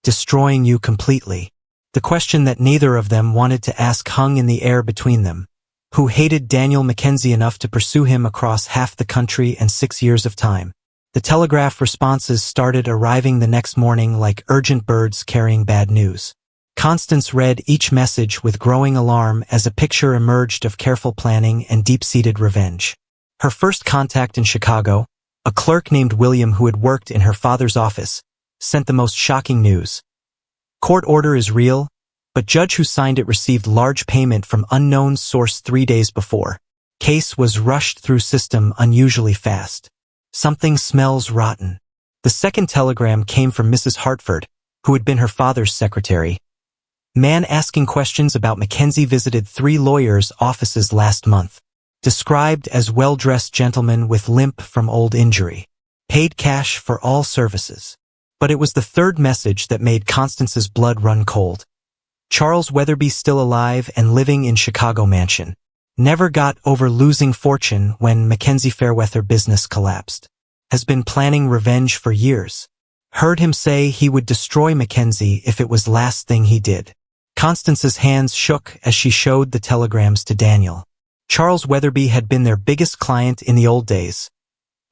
destroying you completely." The question that neither of them wanted to ask hung in the air between them. Who hated Daniel Mackenzie enough to pursue him across half the country and 6 years of time? The telegraph responses started arriving the next morning like urgent birds carrying bad news. Constance read each message with growing alarm as a picture emerged of careful planning and deep-seated revenge. Her first contact in Chicago, a clerk named William who had worked in her father's office, sent the most shocking news. Court order is real, but judge who signed it received large payment from unknown source 3 days before. Case was rushed through system unusually fast. Something smells rotten. The second telegram came from Mrs. Hartford, who had been her father's secretary. Man asking questions about Mackenzie visited 3 lawyers' offices last month. Described as well-dressed gentleman with limp from old injury. Paid cash for all services. But it was the third message that made Constance's blood run cold. Charles Weatherby still alive and living in Chicago mansion. Never got over losing fortune when Mackenzie Fairweather business collapsed. Has been planning revenge for years. Heard him say he would destroy Mackenzie if it was last thing he did. Constance's hands shook as she showed the telegrams to Daniel. Charles Weatherby had been their biggest client in the old days.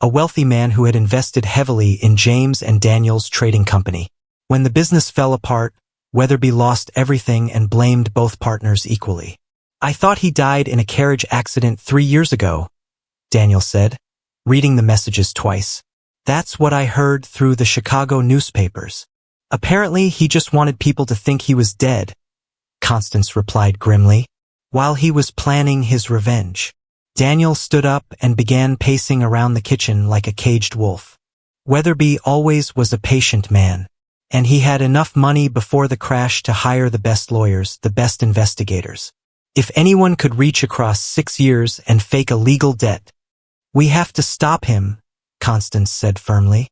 A wealthy man who had invested heavily in James and Daniel's trading company. When the business fell apart, Weatherby lost everything and blamed both partners equally. "I thought he died in a carriage accident 3 years ago," Daniel said, reading the messages twice. "That's what I heard through the Chicago newspapers. Apparently he just wanted people to think he was dead," Constance replied grimly, "while he was planning his revenge." Daniel stood up and began pacing around the kitchen like a caged wolf. Weatherby always was a patient man, and he had enough money before the crash to hire the best lawyers, the best investigators. If anyone could reach across 6 years and fake a legal debt, "We have to stop him," Constance said firmly.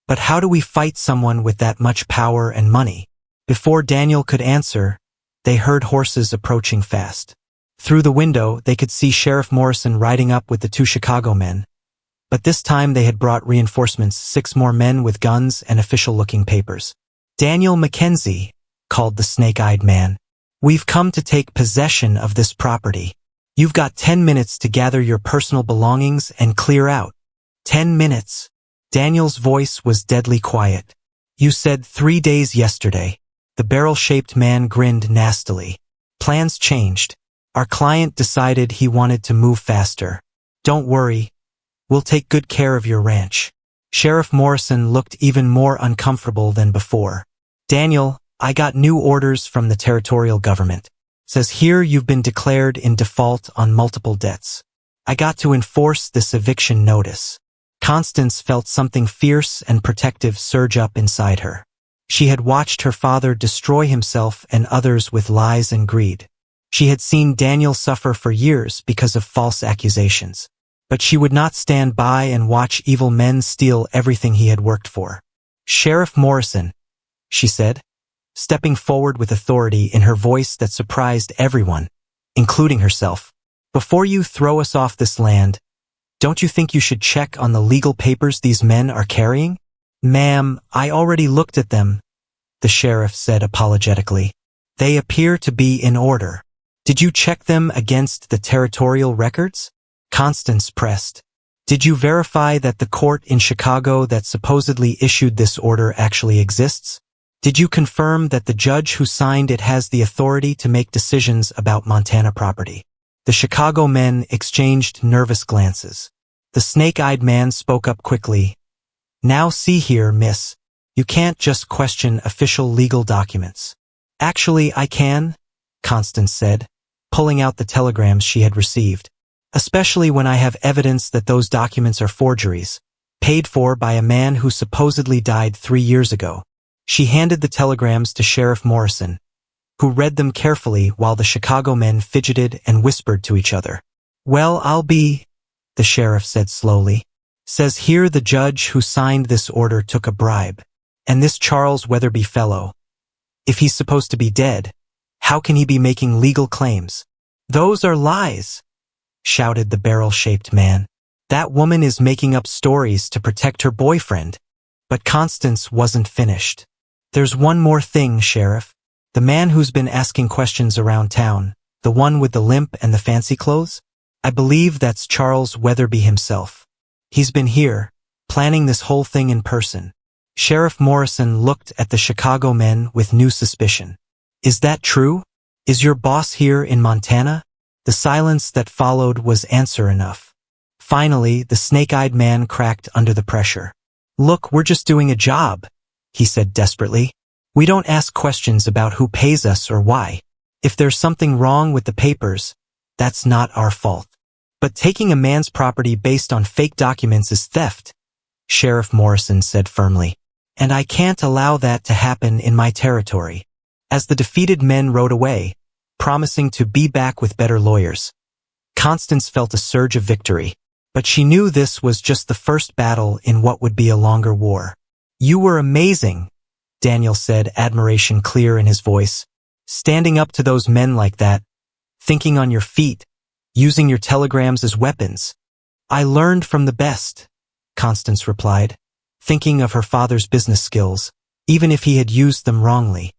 "But how do we fight someone with that much power and money?" Before Daniel could answer, they heard horses approaching fast. Through the window, they could see Sheriff Morrison riding up with the 2 Chicago men. But this time they had brought reinforcements, 6 more men with guns and official-looking papers. "Daniel Mackenzie," called the snake-eyed man. "We've come to take possession of this property. You've got 10 minutes to gather your personal belongings and clear out." 10 minutes. Daniel's voice was deadly quiet. "You said 3 days yesterday." The barrel-shaped man grinned nastily. "Plans changed. Our client decided he wanted to move faster. Don't worry. We'll take good care of your ranch." Sheriff Morrison looked even more uncomfortable than before. "Daniel, I got new orders from the territorial government. Says here you've been declared in default on multiple debts. I got to enforce this eviction notice." Constance felt something fierce and protective surge up inside her. She had watched her father destroy himself and others with lies and greed. She had seen Daniel suffer for years because of false accusations. But she would not stand by and watch evil men steal everything he had worked for. "Sheriff Morrison," she said, stepping forward with authority in her voice that surprised everyone, including herself. Before you throw us off this land, don't you think you should check on the legal papers these men are carrying? Ma'am, I already looked at them, the sheriff said apologetically. They appear to be in order. Did you check them against the territorial records? Constance pressed. Did you verify that the court in Chicago that supposedly issued this order actually exists? Did you confirm that the judge who signed it has the authority to make decisions about Montana property? The Chicago men exchanged nervous glances. The snake-eyed man spoke up quickly. Now see here, miss. You can't just question official legal documents. Actually, I can, Constance said, pulling out the telegrams she had received. Especially when I have evidence that those documents are forgeries, paid for by a man who supposedly died 3 years ago. She handed the telegrams to Sheriff Morrison, who read them carefully while the Chicago men fidgeted and whispered to each other. Well, the sheriff said slowly. Says here the judge who signed this order took a bribe. And this Charles Weatherby fellow, if he's supposed to be dead, how can he be making legal claims? Those are lies, shouted the barrel-shaped man. That woman is making up stories to protect her boyfriend. But Constance wasn't finished. There's one more thing, Sheriff. The man who's been asking questions around town, the one with the limp and the fancy clothes? I believe that's Charles Weatherby himself. He's been here, planning this whole thing in person. Sheriff Morrison looked at the Chicago men with new suspicion. Is that true? Is your boss here in Montana? The silence that followed was answer enough. Finally, the snake-eyed man cracked under the pressure. Look, we're just doing a job, he said desperately. We don't ask questions about who pays us or why. If there's something wrong with the papers, that's not our fault. But taking a man's property based on fake documents is theft, Sheriff Morrison said firmly. And I can't allow that to happen in my territory. As the defeated men rode away, promising to be back with better lawyers, Constance felt a surge of victory. But she knew this was just the first battle in what would be a longer war. You were amazing, Daniel said, admiration clear in his voice. Standing up to those men like that, thinking on your feet, using your telegrams as weapons. I learned from the best, Constance replied, thinking of her father's business skills, even if he had used them wrongly.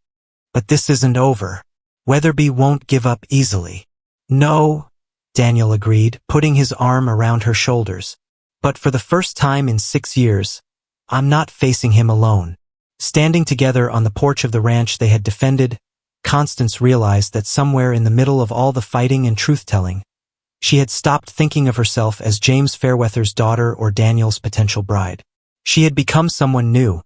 But this isn't over. Weatherby won't give up easily. No, Daniel agreed, putting his arm around her shoulders. But for the first time in 6 years, I'm not facing him alone. Standing together on the porch of the ranch they had defended, Constance realized that somewhere in the middle of all the fighting and truth-telling, she had stopped thinking of herself as James Fairweather's daughter or Daniel's potential bride. She had become someone new,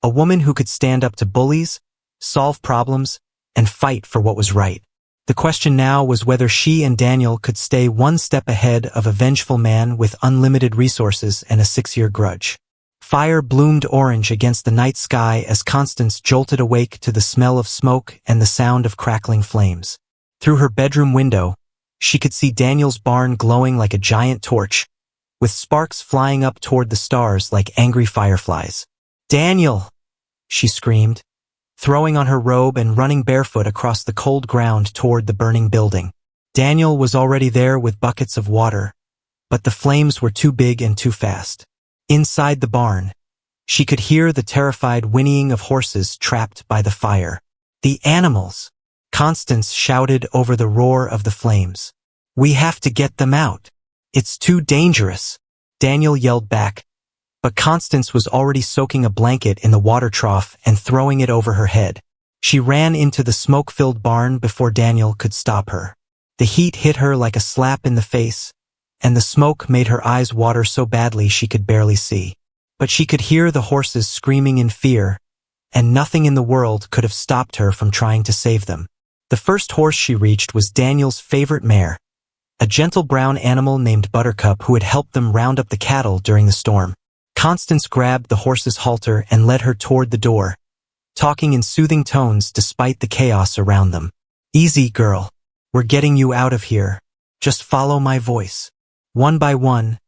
a woman who could stand up to bullies, solve problems, and fight for what was right. The question now was whether she and Daniel could stay one step ahead of a vengeful man with unlimited resources and a 6-year grudge. Fire bloomed orange against the night sky as Constance jolted awake to the smell of smoke and the sound of crackling flames. Through her bedroom window, she could see Daniel's barn glowing like a giant torch, with sparks flying up toward the stars like angry fireflies. Daniel! She screamed, throwing on her robe and running barefoot across the cold ground toward the burning building. Daniel was already there with buckets of water, but the flames were too big and too fast. Inside the barn, she could hear the terrified whinnying of horses trapped by the fire. The animals! Constance shouted over the roar of the flames. We have to get them out. It's too dangerous, Daniel yelled back, but Constance was already soaking a blanket in the water trough and throwing it over her head. She ran into the smoke-filled barn before Daniel could stop her. The heat hit her like a slap in the face, and the smoke made her eyes water so badly she could barely see. But she could hear the horses screaming in fear, and nothing in the world could have stopped her from trying to save them. The first horse she reached was Daniel's favorite mare, a gentle brown animal named Buttercup who had helped them round up the cattle during the storm. Constance grabbed the horse's halter and led her toward the door, talking in soothing tones despite the chaos around them. Easy, girl. We're getting you out of here. Just follow my voice. One by one,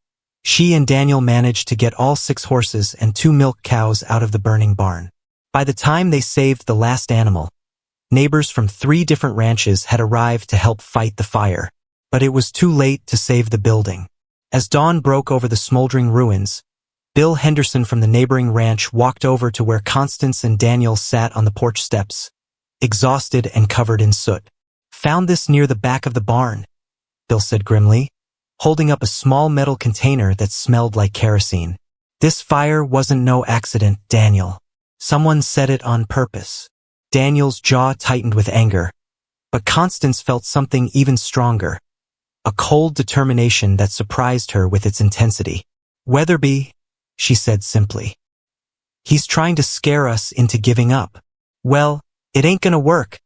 she and Daniel managed to get all 6 horses and 2 milk cows out of the burning barn. By the time they saved the last animal, neighbors from 3 different ranches had arrived to help fight the fire. but it was too late to save the building. As dawn broke over the smoldering ruins, Bill Henderson from the neighboring ranch walked over to where Constance and Daniel sat on the porch steps, exhausted and covered in soot. "Found this near the back of the barn," Bill said grimly, holding up a small metal container that smelled like kerosene. "This fire wasn't no accident, Daniel. Someone set it on purpose." Daniel's jaw tightened with anger, but Constance felt something even stronger, a cold determination that surprised her with its intensity. "Weatherby," she said simply. "He's trying to scare us into giving up." "Well, it ain't gonna work,"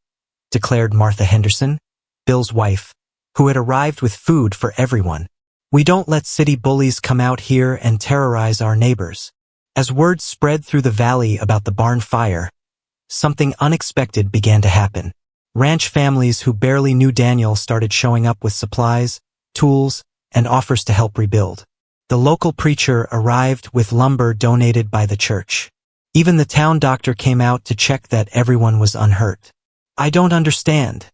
declared Martha Henderson, Bill's wife, who had arrived with food for everyone. "We don't let city bullies come out here and terrorize our neighbors." As word spread through the valley about the barn fire, something unexpected began to happen. Ranch families who barely knew Daniel started showing up with supplies, tools, and offers to help rebuild. The local preacher arrived with lumber donated by the church. Even the town doctor came out to check that everyone was unhurt. "I don't understand,"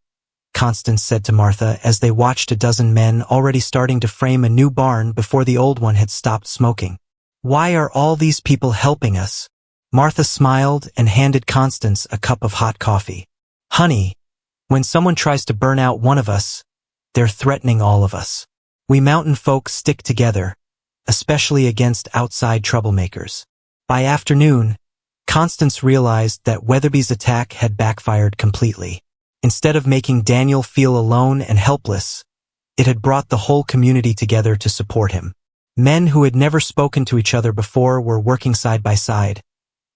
Constance said to Martha as they watched a dozen men already starting to frame a new barn before the old one had stopped smoking. "Why are all these people helping us?" Martha smiled and handed Constance a cup of hot coffee. "Honey, when someone tries to burn out one of us, they're threatening all of us. We mountain folk stick together, especially against outside troublemakers." By afternoon, Constance realized that Weatherby's attack had backfired completely. Instead of making Daniel feel alone and helpless, it had brought the whole community together to support him. Men who had never spoken to each other before were working side by side,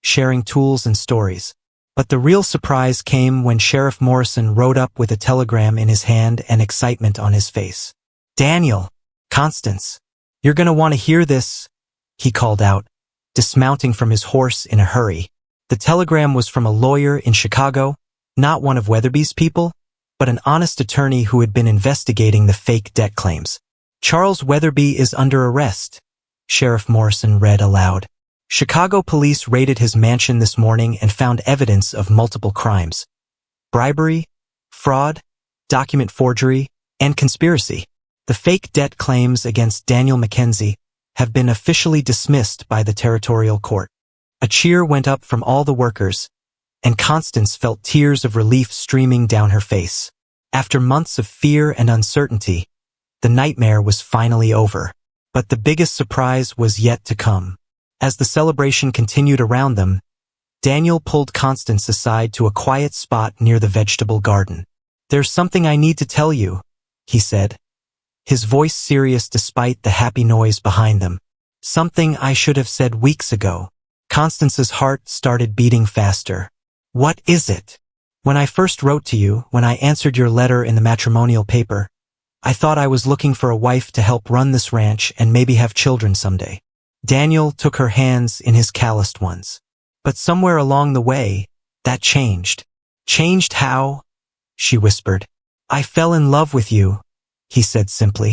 sharing tools and stories. But the real surprise came when Sheriff Morrison rode up with a telegram in his hand and excitement on his face. "Daniel, Constance, you're gonna want to hear this," he called out, dismounting from his horse in a hurry. The telegram was from a lawyer in Chicago, not one of Weatherby's people, but an honest attorney who had been investigating the fake debt claims. "Charles Weatherby is under arrest," Sheriff Morrison read aloud. "Chicago police raided his mansion this morning and found evidence of multiple crimes: bribery, fraud, document forgery, and conspiracy. The fake debt claims against Daniel Mackenzie have been officially dismissed by the territorial court." A cheer went up from all the workers, and Constance felt tears of relief streaming down her face. After months of fear and uncertainty, the nightmare was finally over. But the biggest surprise was yet to come. As the celebration continued around them, Daniel pulled Constance aside to a quiet spot near the vegetable garden. "There's something I need to tell you," he said, his voice serious despite the happy noise behind them. "Something I should have said weeks ago." Constance's heart started beating faster. "What is it?" "When I first wrote to you, when I answered your letter in the matrimonial paper, I thought I was looking for a wife to help run this ranch and maybe have children someday." Daniel took her hands in his calloused ones. "But somewhere along the way, that changed." "Changed how?" she whispered. "I fell in love with you," he said simply.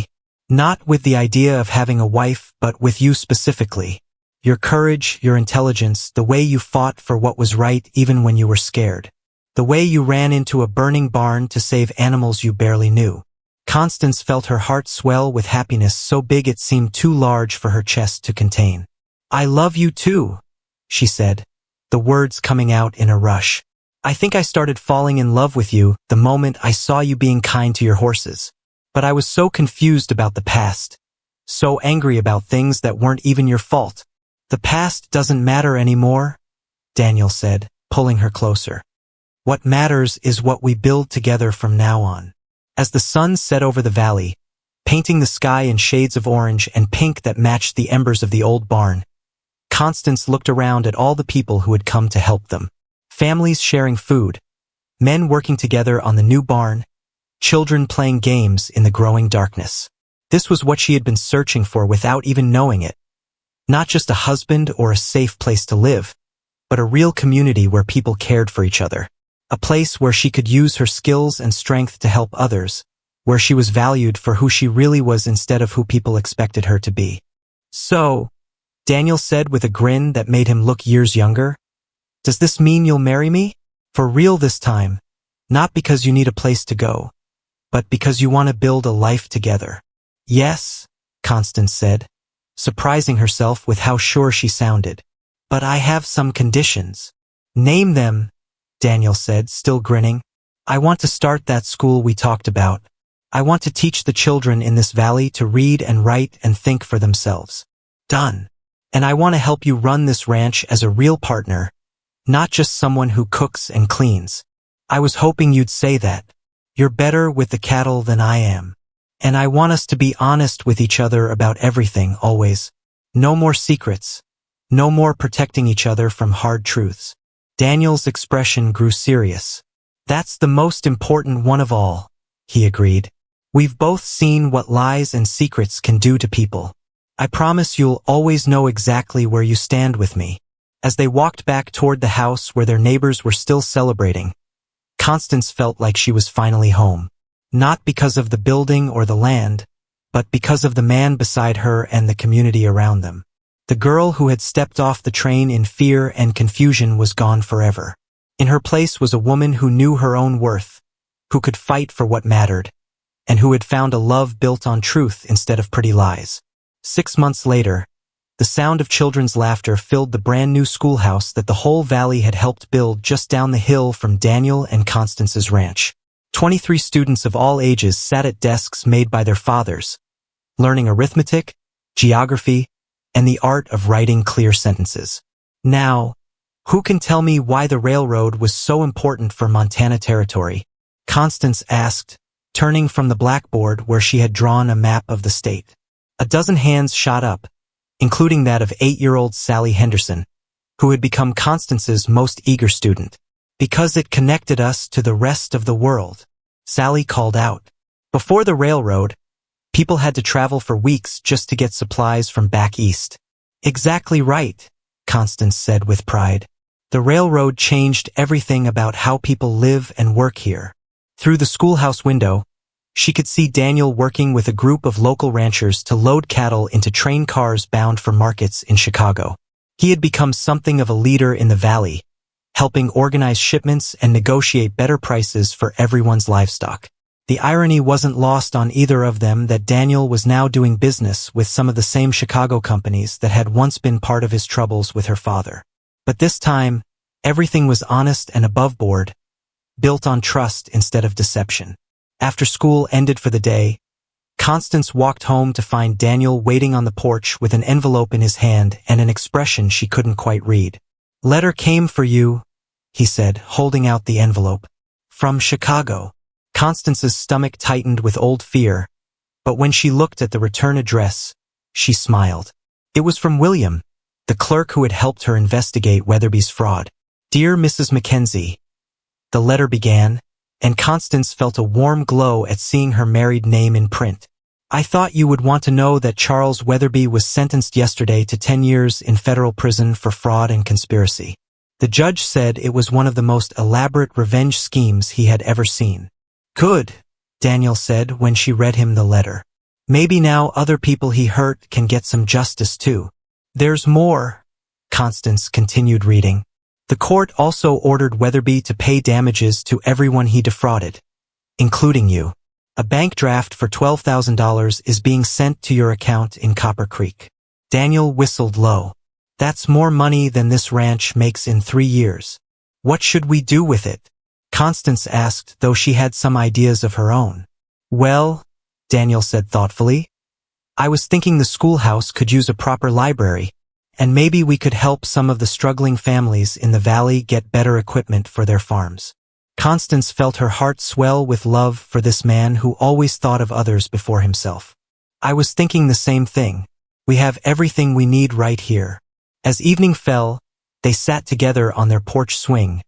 "Not with the idea of having a wife, but with you specifically. Your courage, your intelligence, the way you fought for what was right even when you were scared. The way you ran into a burning barn to save animals you barely knew." Constance felt her heart swell with happiness so big it seemed too large for her chest to contain. "I love you too," she said, the words coming out in a rush. "I think I started falling in love with you the moment I saw you being kind to your horses. But I was so confused about the past, so angry about things that weren't even your fault." "The past doesn't matter anymore," Daniel said, pulling her closer. "What matters is what we build together from now on." As the sun set over the valley, painting the sky in shades of orange and pink that matched the embers of the old barn, Constance looked around at all the people who had come to help them. Families sharing food, men working together on the new barn, children playing games in the growing darkness. This was what she had been searching for without even knowing it. Not just a husband or a safe place to live, but a real community where people cared for each other. A place where she could use her skills and strength to help others, where she was valued for who she really was instead of who people expected her to be. "So," Daniel said with a grin that made him look years younger, "does this mean you'll marry me? For real this time, not because you need a place to go, but because you want to build a life together. Yes, Constance said, surprising herself with how sure she sounded. But I have some conditions. Name them, Daniel said, still grinning. I want to start that school we talked about. I want to teach the children in this valley to read and write and think for themselves. Done. And I want to help you run this ranch as a real partner, not just someone who cooks and cleans. I was hoping you'd say that. You're better with the cattle than I am. And I want us to be honest with each other about everything, always. No more secrets. No more protecting each other from hard truths. Daniel's expression grew serious. That's the most important one of all, he agreed. We've both seen what lies and secrets can do to people. I promise you'll always know exactly where you stand with me. As they walked back toward the house where their neighbors were still celebrating, Constance felt like she was finally home. Not because of the building or the land, but because of the man beside her and the community around them. The girl who had stepped off the train in fear and confusion was gone forever. In her place was a woman who knew her own worth, who could fight for what mattered, and who had found a love built on truth instead of pretty lies. 6 months later, the sound of children's laughter filled the brand-new schoolhouse that the whole valley had helped build just down the hill from Daniel and Constance's ranch. 23 students of all ages sat at desks made by their fathers, learning arithmetic, geography, and the art of writing clear sentences. Now, who can tell me why the railroad was so important for Montana Territory? Constance asked, turning from the blackboard where she had drawn a map of the state. A dozen hands shot up, including that of 8-year-old Sally Henderson, who had become Constance's most eager student. Because it connected us to the rest of the world, Sally called out. Before the railroad, people had to travel for weeks just to get supplies from back east. Exactly right, Constance said with pride. The railroad changed everything about how people live and work here. Through the schoolhouse window, she could see Daniel working with a group of local ranchers to load cattle into train cars bound for markets in Chicago. He had become something of a leader in the valley, helping organize shipments and negotiate better prices for everyone's livestock. The irony wasn't lost on either of them that Daniel was now doing business with some of the same Chicago companies that had once been part of his troubles with her father. But this time, everything was honest and above board, built on trust instead of deception. After school ended for the day, Constance walked home to find Daniel waiting on the porch with an envelope in his hand and an expression she couldn't quite read. "Letter came for you," he said, holding out the envelope. "From Chicago." Constance's stomach tightened with old fear, but when she looked at the return address, she smiled. It was from William, the clerk who had helped her investigate Weatherby's fraud. "Dear Mrs. Mackenzie," the letter began, and Constance felt a warm glow at seeing her married name in print. "I thought you would want to know that Charles Weatherby was sentenced yesterday to 10 years in federal prison for fraud and conspiracy. The judge said it was one of the most elaborate revenge schemes he had ever seen." "Good," Daniel said when she read him the letter. "Maybe now other people he hurt can get some justice too." "There's more," Constance continued reading. "The court also ordered Weatherby to pay damages to everyone he defrauded, including you. A bank draft for $12,000 is being sent to your account in Copper Creek." Daniel whistled low. "That's more money than this ranch makes in 3 years. What should we do with it?" Constance asked, though she had some ideas of her own. "Well," Daniel said thoughtfully, "I was thinking the schoolhouse could use a proper library, and maybe we could help some of the struggling families in the valley get better equipment for their farms." Constance felt her heart swell with love for this man who always thought of others before himself. "I was thinking the same thing. We have everything we need right here." As evening fell, they sat together on their porch swing,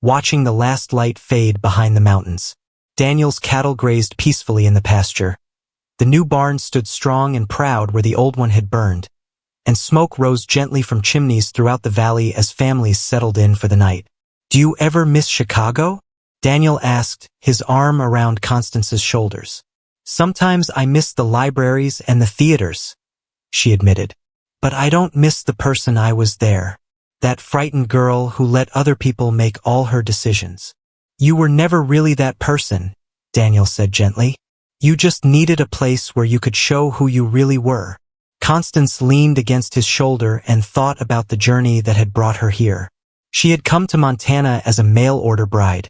watching the last light fade behind the mountains. Daniel's cattle grazed peacefully in the pasture. The new barn stood strong and proud where the old one had burned, and smoke rose gently from chimneys throughout the valley as families settled in for the night. "Do you ever miss Chicago?" Daniel asked, his arm around Constance's shoulders. "Sometimes I miss the libraries and the theaters," she admitted. "But I don't miss the person I was there. That frightened girl who let other people make all her decisions. You were never really that person," Daniel said gently. You just needed a place where you could show who you really were. Constance leaned against his shoulder and thought about the journey that had brought her here. She had come to Montana as a mail-order bride,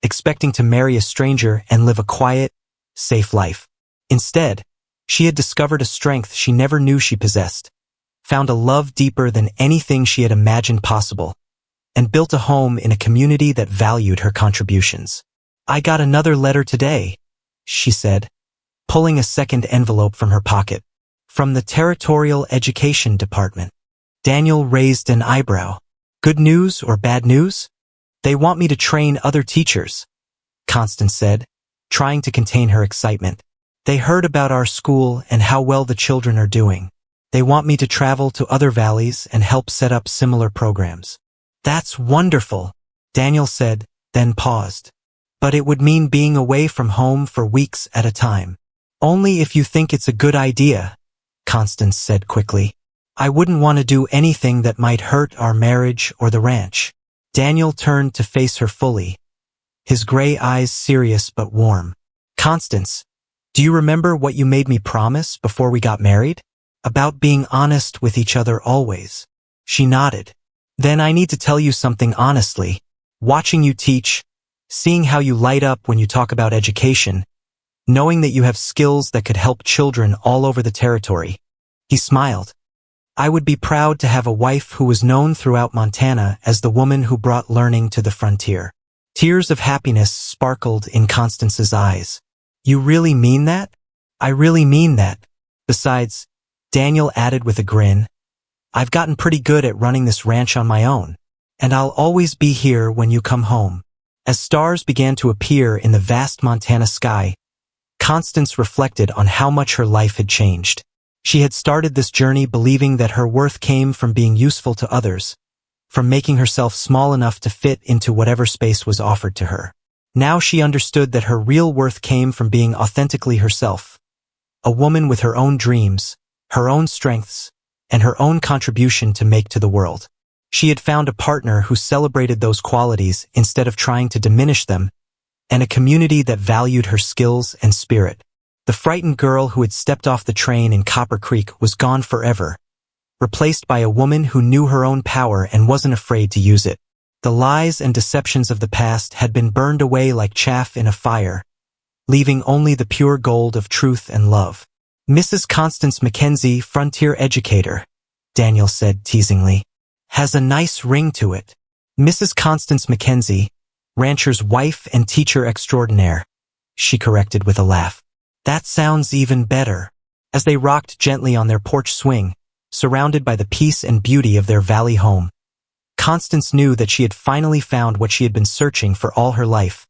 expecting to marry a stranger and live a quiet, safe life. Instead, she had discovered a strength she never knew she possessed, found a love deeper than anything she had imagined possible, and built a home in a community that valued her contributions. I got another letter today, she said, pulling a second envelope from her pocket. From the Territorial Education Department. Daniel raised an eyebrow. Good news or bad news? They want me to train other teachers, Constance said, trying to contain her excitement. They heard about our school and how well the children are doing. They want me to travel to other valleys and help set up similar programs. That's wonderful, Daniel said, then paused. But it would mean being away from home for weeks at a time. Only if you think it's a good idea, Constance said quickly. I wouldn't want to do anything that might hurt our marriage or the ranch. Daniel turned to face her fully, his gray eyes serious but warm. Constance, do you remember what you made me promise before we got married? About being honest with each other always. She nodded. Then I need to tell you something honestly. Watching you teach, seeing how you light up when you talk about education, knowing that you have skills that could help children all over the territory. He smiled. I would be proud to have a wife who was known throughout Montana as the woman who brought learning to the frontier. Tears of happiness sparkled in Constance's eyes. You really mean that? I really mean that. Besides, Daniel added with a grin, I've gotten pretty good at running this ranch on my own, and I'll always be here when you come home. As stars began to appear in the vast Montana sky, Constance reflected on how much her life had changed. She had started this journey believing that her worth came from being useful to others, from making herself small enough to fit into whatever space was offered to her. Now she understood that her real worth came from being authentically herself, a woman with her own dreams, her own strengths, and her own contribution to make to the world. She had found a partner who celebrated those qualities instead of trying to diminish them, and a community that valued her skills and spirit. The frightened girl who had stepped off the train in Copper Creek was gone forever, replaced by a woman who knew her own power and wasn't afraid to use it. The lies and deceptions of the past had been burned away like chaff in a fire, leaving only the pure gold of truth and love. Mrs. Constance Mackenzie, frontier educator, Daniel said teasingly, has a nice ring to it. Mrs. Constance Mackenzie, rancher's wife and teacher extraordinaire, she corrected with a laugh. That sounds even better. As they rocked gently on their porch swing, surrounded by the peace and beauty of their valley home, Constance knew that she had finally found what she had been searching for all her life.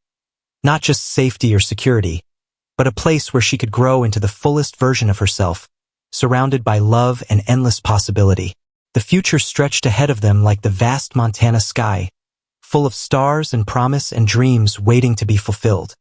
Not just safety or security, but a place where she could grow into the fullest version of herself, surrounded by love and endless possibility. The future stretched ahead of them like the vast Montana sky, full of stars and promise and dreams waiting to be fulfilled.